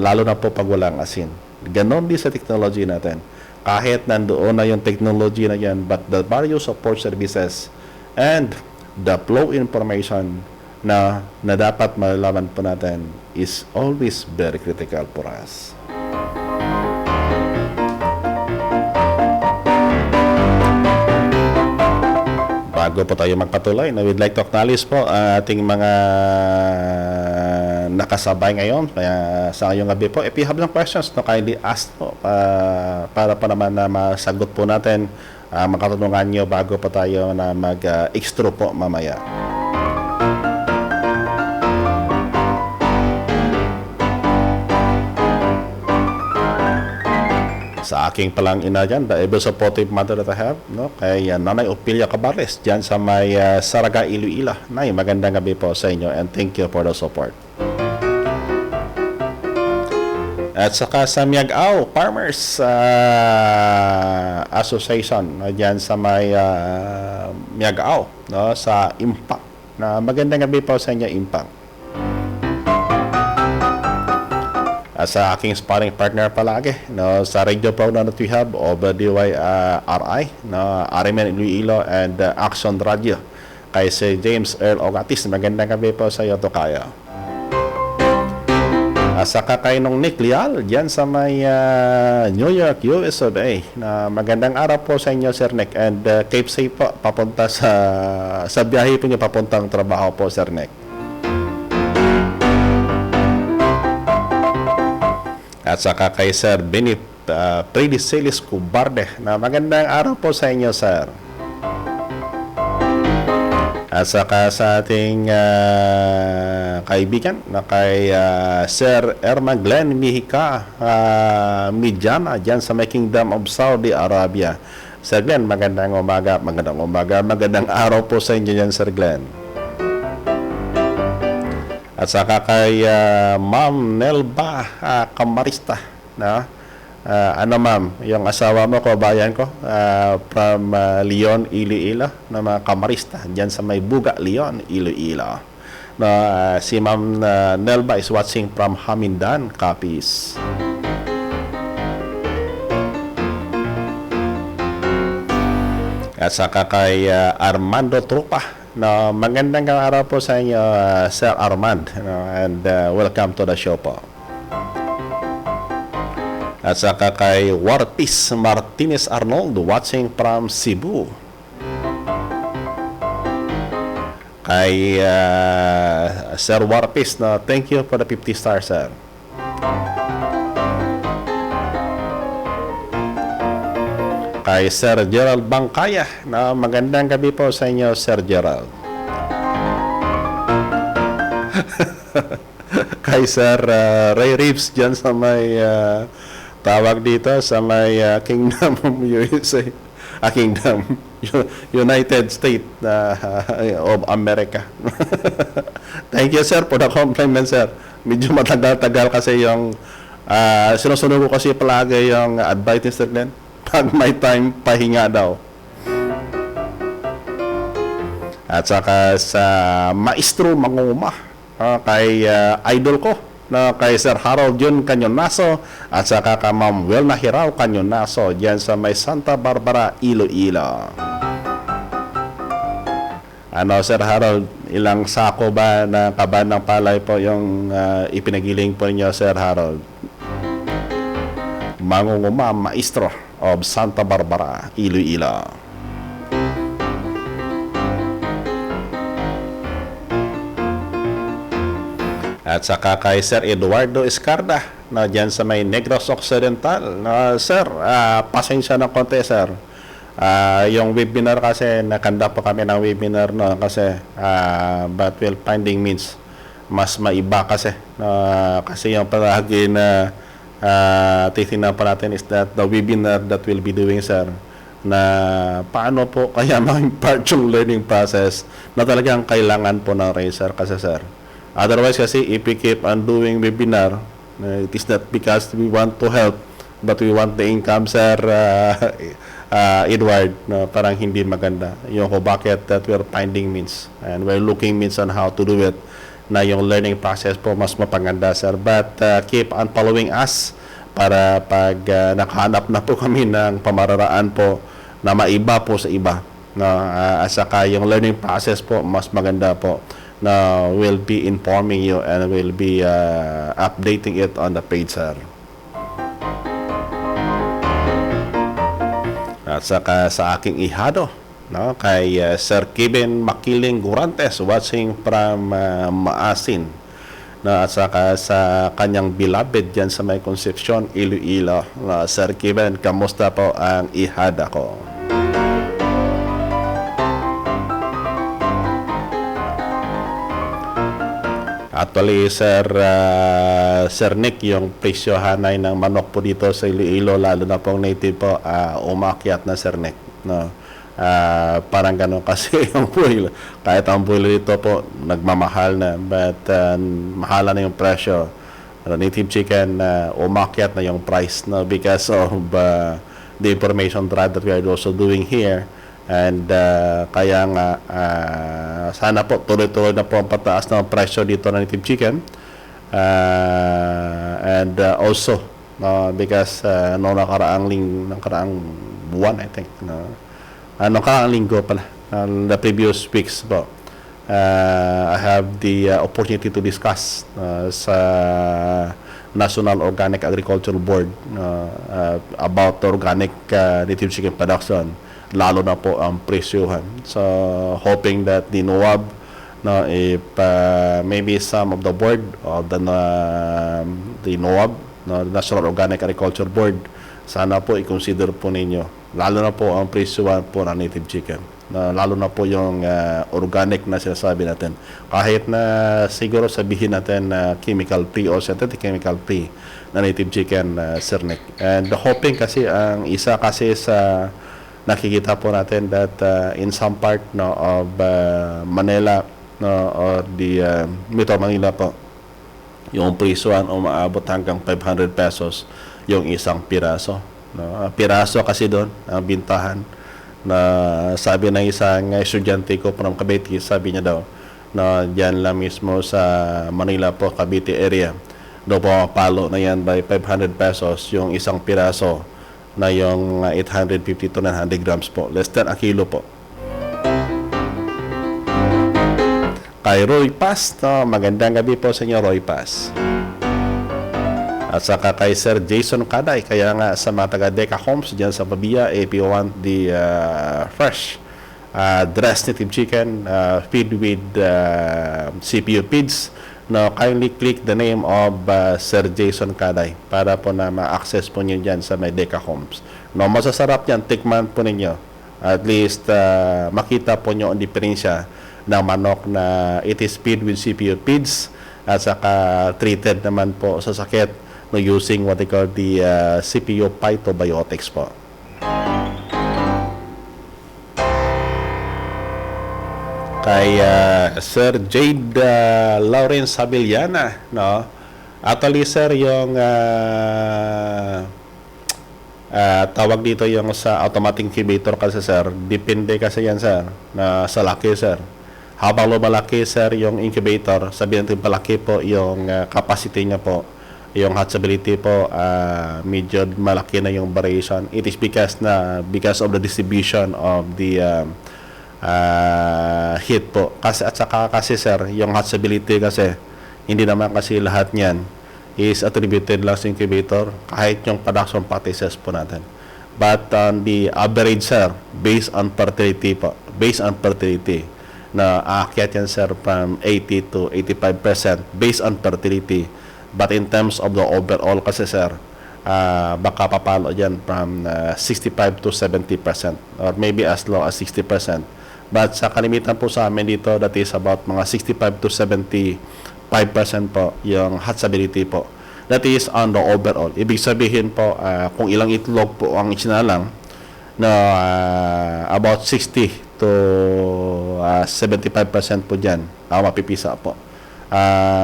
Lalo na po pag walang asin. Ganon din sa technology natin. Kahit nandoon na yung technology na yan, but the various support services and the flow information na dapat malalaman po natin is always very critical for us. Bago po tayo magpatuloy, we'd like to acknowledge po ating mga nakasabay ngayon sa ngayong gabi po. If you have some questions, kindly ask po para pa naman na masagot po natin makatanungan nyo bago pa tayo na mag-extra po mamaya. Sa aking palang ina dyan, the ever supportive mother that I have, no, kay Nanay Opilia Cabarles dyan sa may Saraga, Iloilo. Nay, magandang gabi po sa inyo and thank you for the support. At saka sa Miagao Farmers Association dyan sa may Miagao, no, sa Impact. Magandang gabi po sa inyo, Impact. At sa aking sparring partner palagi, no, sa radio program that we have over DYRI, no, RMN Iloilo and Action Radio, kay si James Earl Ogatis. Magandang gabi po sa iyo, Tokayo. Sa kakainong Nick Lial dyan sa may New York, US of A. Magandang araw po sa inyo, Sir Nick, and keep safe po papunta sa biyahe po niyo papuntang trabaho po, Sir Nick. At saka kay Sir Benit Predicelis Cubarde, magandang araw po sa inyo, Sir. At saka sa ating kaibigan na kay Sir Erma Glenn Mihika Midjana dyan sa may Kingdom of Saudi Arabia. Sir Glenn, magandang umaga, magandang araw po sa inyo dyan, Sir Glenn. At saka kay Ma'am Nelba Camarista, na ma'am, yung asawa mo, kabayan ko, from Leon, Iloilo, na mga Camarista, dyan sa may Buga, Leon, Iloilo. No, si Ma'am Nelba is watching from Hamindan. Copies. At saka kay Armando Trupa. No, magandang araw po sa inyo, Sir Armand. No, and welcome to the show po. At saka kay Wartis Martinez Arnold watching from Cebu. Kay Sir Wartis, no, thank you for the 50 stars, sir. Kay Sir Gerald Bangkaya, na magandang gabi po sa inyo, Sir Gerald. Kay Sir Ray Reeves dyan sa may tawag dito sa may Kingdom USA, Kingdom United States of America. Thank you, sir, for the compliment, sir. Medyo matagal-tagal kasi yung sinusunod ko kasi palagi yung advice ni Sir Glenn. Pag may time, pahinga daw. At saka sa Maestro Manguma, kay idol ko, na kay Sir Harold Jun Canyonaso, at saka ka Ma'am Welna Hirao Canyonaso, dyan sa may Santa Barbara, Iloilo. Ano, Sir Harold, ilang sako ba na kaban ng palay po yung ipinagiling po niyo, Sir Harold? Mangunguma, Maestro of Santa Barbara, Iloilo. At saka kay Sir Eduardo Escarda, na dyan sa may Negros Occidental. Sir, pasensya ng konti, sir. Yung webinar kasi, nakanda po kami ng webinar, no, kasi but will finding means mas maiba kasi. Kasi yung palagi na titingnan pa natin is that the webinar that we'll be doing, sir, na paano po kaya ma-impart yung learning process na talagang kailangan po ng racer kasi, sir. Otherwise kasi, if we keep on doing webinar, it is not because we want to help, but we want the income, sir, Edward, no, parang hindi maganda. Yung kung bakit that we're finding means, and we're looking means on how to do it, na yung learning process po mas mapaganda, sir. But keep on following us para pag nakahanap na po kami ng pamararaan po na maiba po sa iba, no, at saka yung learning process po mas maganda po, na will be informing you and will be updating it on the page, sir. At saka sa aking ihado, no, kay Sir Kevin Makiling Gurantes watching from Maasin, no, at saka sa kanyang beloved dyan sa may Concepcion, Iloilo. Sir Kevin, kamusta po ang ihada ko? Actually, Sir Nick, yung presyo hanay ng manok po dito sa Iloilo, lalo na pong native po, umakyat na, Sir Nick. No? Parang gano'n kasi yung buhilo. Kahit ang buhilo dito po, nagmamahal na. But mahala na yung presyo. Native chicken, umakyat na yung price, no? Because of the information drive that we are also doing here. And kaya nga sana po tuloy-tuloy na po ang pataas ng presyo dito ng native chicken, and also because noong nakaraang buwan, I think, nakaraang linggo pala, the previous weeks po, I have the opportunity to discuss sa National Organic Agriculture Board about organic native chicken production, lalo na po ang presyohan. So, hoping that the NOAB, no, if maybe some of the board of the NOAB, no, the National Organic Agriculture Board, sana po i-consider po ninyo, lalo na po ang presyohan po ng native chicken. Lalo na po yung organic na sinasabi natin. Kahit na siguro sabihin natin chemical free or synthetic chemical free na native chicken, Sir Nick. And hoping kasi ang isa kasi sa nakikita po natin that in some part, no, of Manila, no, or the Metro Manila po, yung presyohan umaabot hanggang 500 pesos yung isang piraso. No? Piraso kasi doon ang bintahan, na sabi ng isang estudyante ko from Cavite, sabi niya daw, no, dyan lang mismo sa Manila po, Cavite area. Do po palo na yan by 500 pesos yung isang piraso na yung 850 to 900 grams po. Less than a kilo po. Kay Roy Paz, no, magandang gabi po sa inyo, Roy Paz. At saka kay Sir Jason Kaday, kaya nga sa mga taga-Deca Homes dyan sa Babia, if you want the fresh dressed native chicken feed with CPU feeds, no, kindly click the name of Sir Jason Kaday para po na ma-access po nyo dyan sa may Deca Homes. No, masasarap yan, tikman po ninyo. At least makita po nyo ang diferensya ng manok na it is feed with CPU feeds at saka treated naman po sa sakit, no, using what they call the CPU phytobiotics po. Kay Sir Jade Lawrence Sabillana, no? Actually, sir, yung tawag dito yung sa automatic incubator kasi, sir, depende kasi yan, sir, na sa laki, sir. Habang lumalaki, sir, yung incubator, sabihin natin palaki po yung capacity niya po, yung hatchability po, medyo malaki na yung variation. It is because of the distribution of the heat po. Kasi, at saka kasi, sir, yung hatchability kasi, hindi naman kasi lahat niyan is attributed lang sa incubator, kahit yung production practices po natin. But on the average, sir, based on fertility po, na aakyat yan, sir, from 80 to 85% based on fertility. But in terms of the overall kasi, sir, baka papalo dyan from 65 to 70% or maybe as low as 60%. But sa kalimitan po sa amin dito, that is about mga 65 to 75% po yung hatchability po. That is on the overall. Ibig sabihin po, kung ilang itlog po ang isinalang, na about 60 to 75% po dyan ang mapipisa po.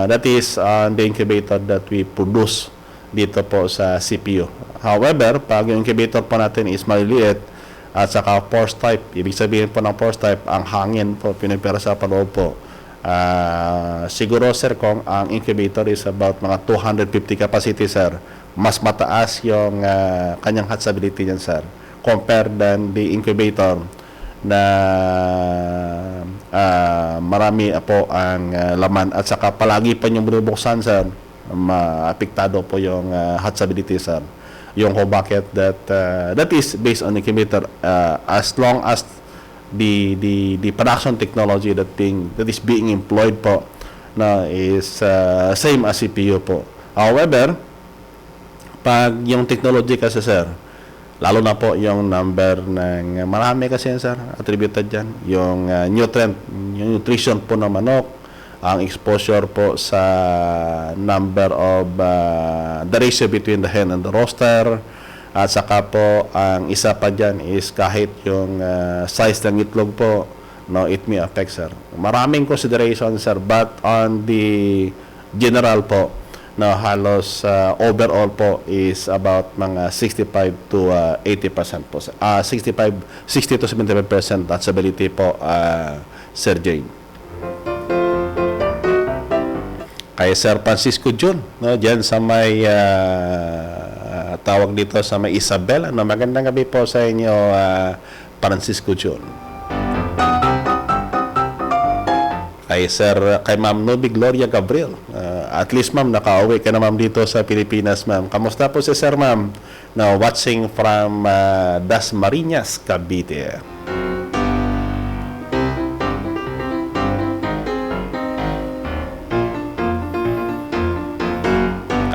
That is on the incubator that we produce dito po sa CPU. However, pag yung incubator po natin is maliliit at saka force type, ibig sabihin po ng force type, ang hangin po pinipira sa paloob po. Siguro, sir, kung ang incubator is about mga 250 capacity, sir, mas mataas yung kanyang hatchability niyan, sir, compared than the incubator na marami po ang laman at saka palagi pa yung binubuksan, sir, maapektado po yung hatchability, sir. Yung kung bakit that is based on incubator, as long as the production technology that is being employed po na is same as CPU po. However, pag yung technology kasi, sir, lalo na po yung number ng marami kasi yan, sir, attributed dyan. Yung yung nutrition po ng manok, ang exposure po sa number of the ratio between the hen and the rooster, at saka po ang isa pa dyan is kahit yung size ng itlog po, no, it may affect, sir. Maraming consideration, sir, but on the general po, no, halos overall po is about mga 65 to 80% po. 60 to 75% hatchability po, Sir Jane. Kay Sir Francisco Jun, no, dyan sa may tawag dito sa may Isabela, no, magandang gabi po sa inyo, Francisco Jun. Kay Ma'am Nobi Gloria Gabriel, at least, ma'am, nakauwi ka na, ma'am, dito sa Pilipinas, ma'am. Kamusta po si Sir, ma'am, na watching from Dasmariñas, Cavite?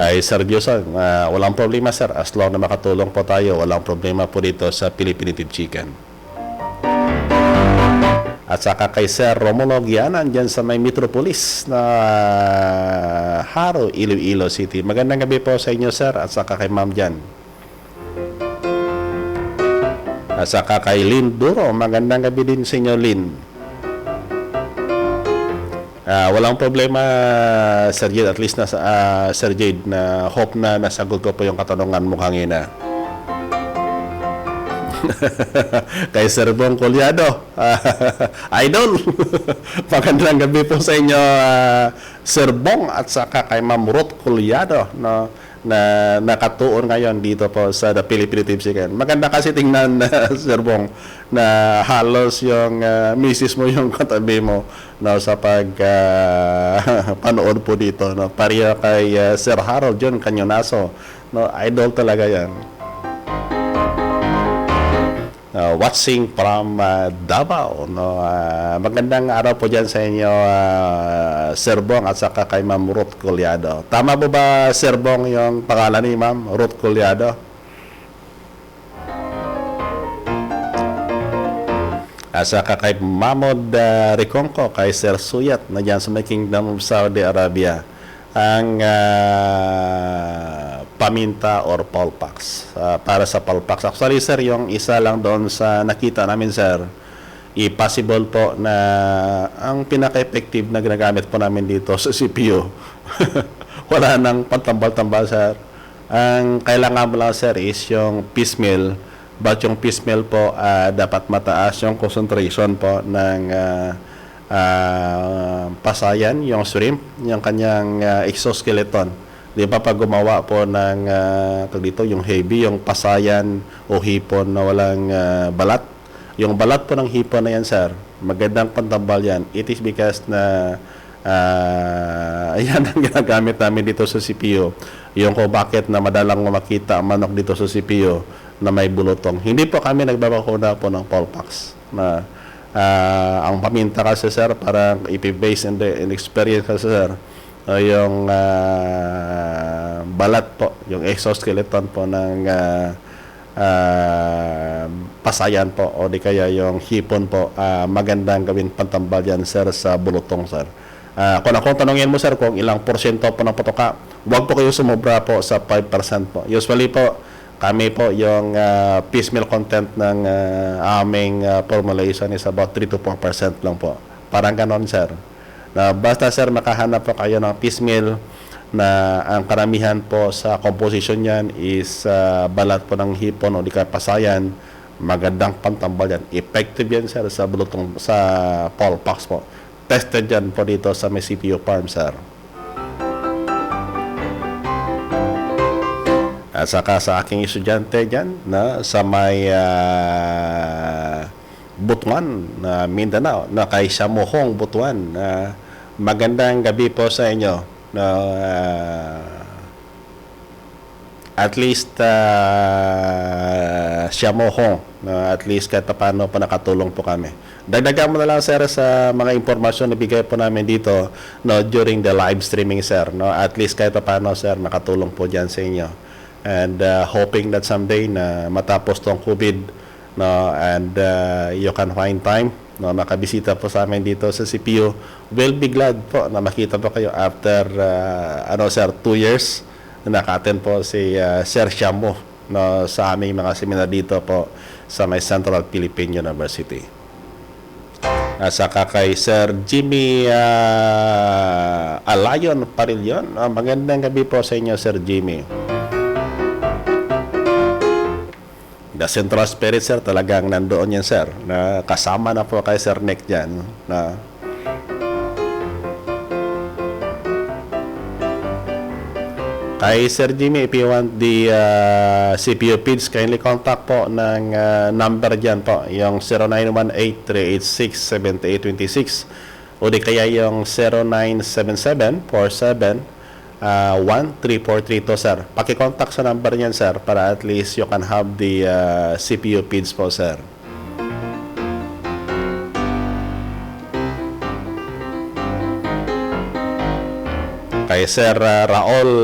Kay Sir Diosan, walang problema, sir, as long na makatulong po tayo, walang problema po dito sa Philippine Native Chicken. At saka kay Sir Romulo Gianan dyan sa may Metropolis na Haro, Iloilo City. Magandang gabi po sa inyo, sir, at saka kay ma'am dyan. At saka kay Lynn Duro, magandang gabi din sa inyo, Lynn. Walang problema, Sir Jade, at least na Sir Jade, na hope na nasagot ko po yung katanungan mo kanina. Kay Sir Bong Colyado. Idol. Magandang gabi po sa inyo, Sir Bong, at saka kay Ma'am Ruth Colyado, no, na nakatuon ngayon dito po sa The Philippine Team Chicken. Maganda kasi tingnan, Sir Bong, na halos yung misis mo yung katabi mo, no, sa panood po dito, no. Pareho kay Sir Harold John Cañonazo, no, idol talaga yan. Watching from Davao, no. Magandang araw po dyan sa inyo, Sir Bong, at saka kay Ma'am Ruth Colyado. Tama po ba, Sir Bong, yung pangalan ni Ma'am Ruth Colyado? At saka kay Mamod Riconco, kay Sir Suyat, na dyan sa may Kingdom of Saudi Arabia, ang paminta or Polpax. Para sa Polpax. Actually, sir, yung isa lang doon sa nakita namin, sir, possible po na ang pinaka-effective na ginagamit po namin dito sa CPU. Wala nang pantambal-tambal, sir. Ang kailangan mo lang, sir, is yung piecemeal. But yung piecemeal po, dapat mataas yung concentration po ng pasayan, yung shrimp, yung kanyang exoskeleton. Di ba pag gumawa po ng dito, yung heavy, yung pasayan o hipon na walang balat. Yung balat po ng hipon na yan, sir, magandang pantambal yan. It is because na yan ang ginagamit namin dito sa CPU. Yung kung bakit na madalang makita ang manok dito sa CPU na may bulutong. Hindi po kami nagbabakuna po ng Polpax. Na ang paminta kasi, sir, parang ipibase in experience kasi, sir, yung balat po, yung exoskeleton po ng pasayan po o di kaya yung hipon po, magandang gawin pantambal yan, sir, sa bulutong, sir. Kung ako tanongin mo, sir, kung ilang porsyento po ng potoka, huwag po kayo sumobra po sa 5% po. Usually po, kami po yung piecemeal content ng aming formulation is about 3 to 4% lang po. Parang ganon, sir. Na basta, sir, makahanap po kayo ng piecemeal na ang karamihan po sa composition niyan is balat po ng hipon o di kaya pasayan, magandang pantambal yan. Effective yan, sir, sa bulutong, sa Polpax po. Tested yan po dito sa may CPU farm, sir. At saka sa aking estudyante dyan, na sa may Butuan, Mindanao, na kay Samuhong Butuan. Magandang gabi po sa inyo. At least Samuhong, at least kahit paano pa nakatulong po kami. Dagdagan mo na lang, sir, sa mga impormasyon na bigay po namin dito, no, during the live streaming, sir. No? At least kahit paano, sir, nakatulong po dyan sa inyo. And hoping that someday na matapos tong COVID, no, and you can find time, no, makabisita po sa amin dito sa CPU. We'll be glad po na makita po kayo after sir, 2 years na naka-attend po si Sir Shamu, no, sa aming mga seminar dito po sa may Central Philippine University. At saka kay Sir Jimmy Alayon Parilyon. Magandang gabi po sa inyo, Sir Jimmy. The Central Spirit, sir, talagang nandoon yan, sir. Na kasama na po kay Sir Nick dyan. Na kay Sir Jimmy, if you want the CPU feeds, kindly contact po ng number dyan po. Yung 0918-386-7826 o di kaya yung 0977-47-1343 sir. Paki-contact sa number niyan, sir, para at least you can have the CPU feeds po, sir. Kay Sir Raul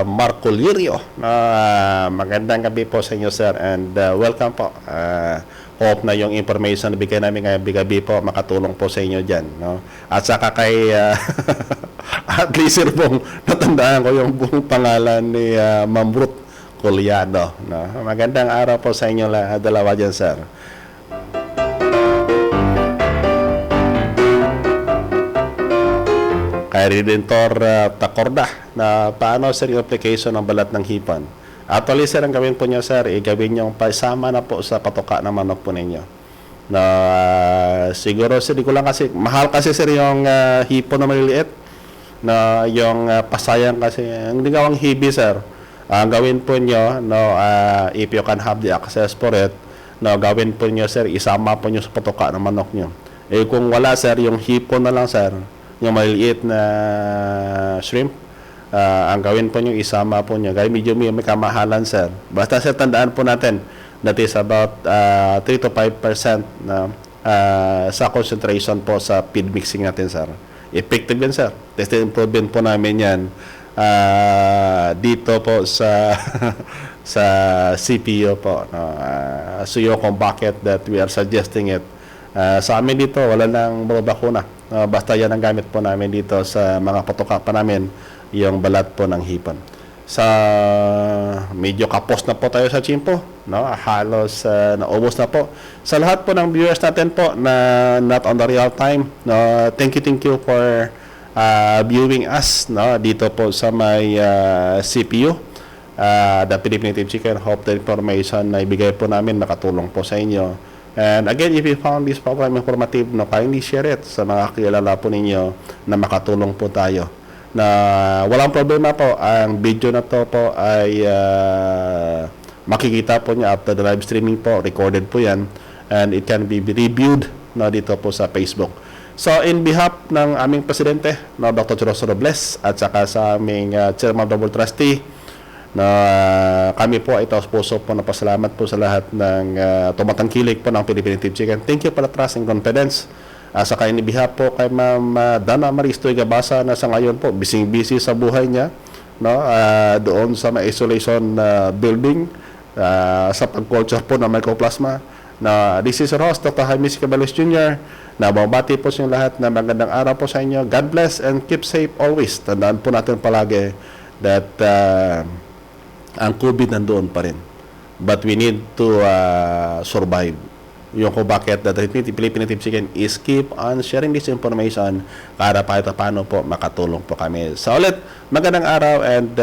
Marculirio, magandang gabi po sa inyo, sir, and welcome po. Hope na yung information na bigay namin ngayong gabi po makatulong po sa inyo dyan, no? At saka kay at least, sir, pong natandaan ko yung buong pangalan ni Ma'am Ruth Colyado, no? Magandang araw po sa inyo dalawa dyan, sir. Kay Redentor Tacorda, na paano, sir, yung application ng balat ng hipon? Actually, sir, ang gawin po niyo, sir, gawin yung paisama na po sa patoka ng manok po ninyo. Na siguro, sir, di ko lang kasi, mahal kasi, sir, yung hipon na maliliit. Na yung pasayang kasi, hindi gawang hibi, sir. Ang gawin po niyo, no, if you can have the access for it, no, gawin po niyo, sir, isama po niyo sa patoka ng manok niyo. Kung wala, sir, yung hipon na lang, sir, yung maliliit na shrimp, ang gawin po nyo, isama po nyo. Gaya medyo may kamahalan, sir. Basta, sir, tandaan po natin that is about 3 to 5% na sa concentration po sa feed mixing natin, sir. Effective yan, sir. Testing improvement po namin yan dito po sa sa CPU po. No? So yung kung bakit that we are suggesting it. Sa amin dito, wala nang bakuna. Basta yan ang gamit po namin dito sa mga patoka pa namin, yung balat po ng hipon. Sa medyo kapos na po tayo sa chimpo, no? Halos naubos na po. Sa lahat po ng viewers natin po na not on the real time, no? Thank you for viewing us, no? Dito po sa may CPU, the Philippine Native Chicken. Hope the information na ibigay po namin nakatulong po sa inyo. And again, if you found this program informative, no, kindly share it sa mga kilala po ninyo na makatulong po tayo. Na walang problema po, ang video na to po ay makikita po niya after the live streaming po, recorded po yan, and it can be reviewed, no, dito po sa Facebook. So in behalf ng aming presidente, no, Dr. Churroso Robles, at saka sa aming Chairman of the Board Trustee, na kami po ay taos puso po na pasalamat po sa lahat ng tumatangkilik po ng Philippine Native Chicken. Thank you pala, trust and confidence. Saka in behalf po kay Ma'am Dana Maristoy Gabasa na sa ngayon po busy sa buhay niya, no, doon sa may isolation building sa pag-culture po ng mycoplasma. Na this is your host, Dr. Jaime Caballos Jr. na bumabati po sa inyo lahat na magandang araw po sa inyo. God bless and keep safe always. Tandaan po natin palagi that ang COVID nandoon pa rin. But we need to survive. Yung kung bakit the Philippine Native Chicken is keep on sharing this information para paano po makatulong po kami. So ulit, magandang araw and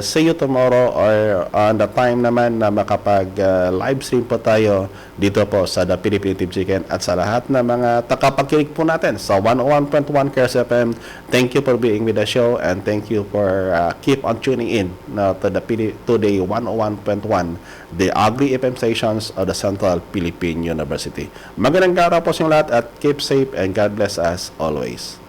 see you tomorrow or on the time naman na makapag live stream po tayo dito po sa the Philippine Native Chicken at sa lahat na mga takapagkinig po natin sa 101.1 Cares FM. Thank you for being with the show and thank you for keep on tuning in to the today 101.1 the Agri FM stations of the Central Philippine University. Magandang araw po sa inyo lahat at keep safe and God bless us always.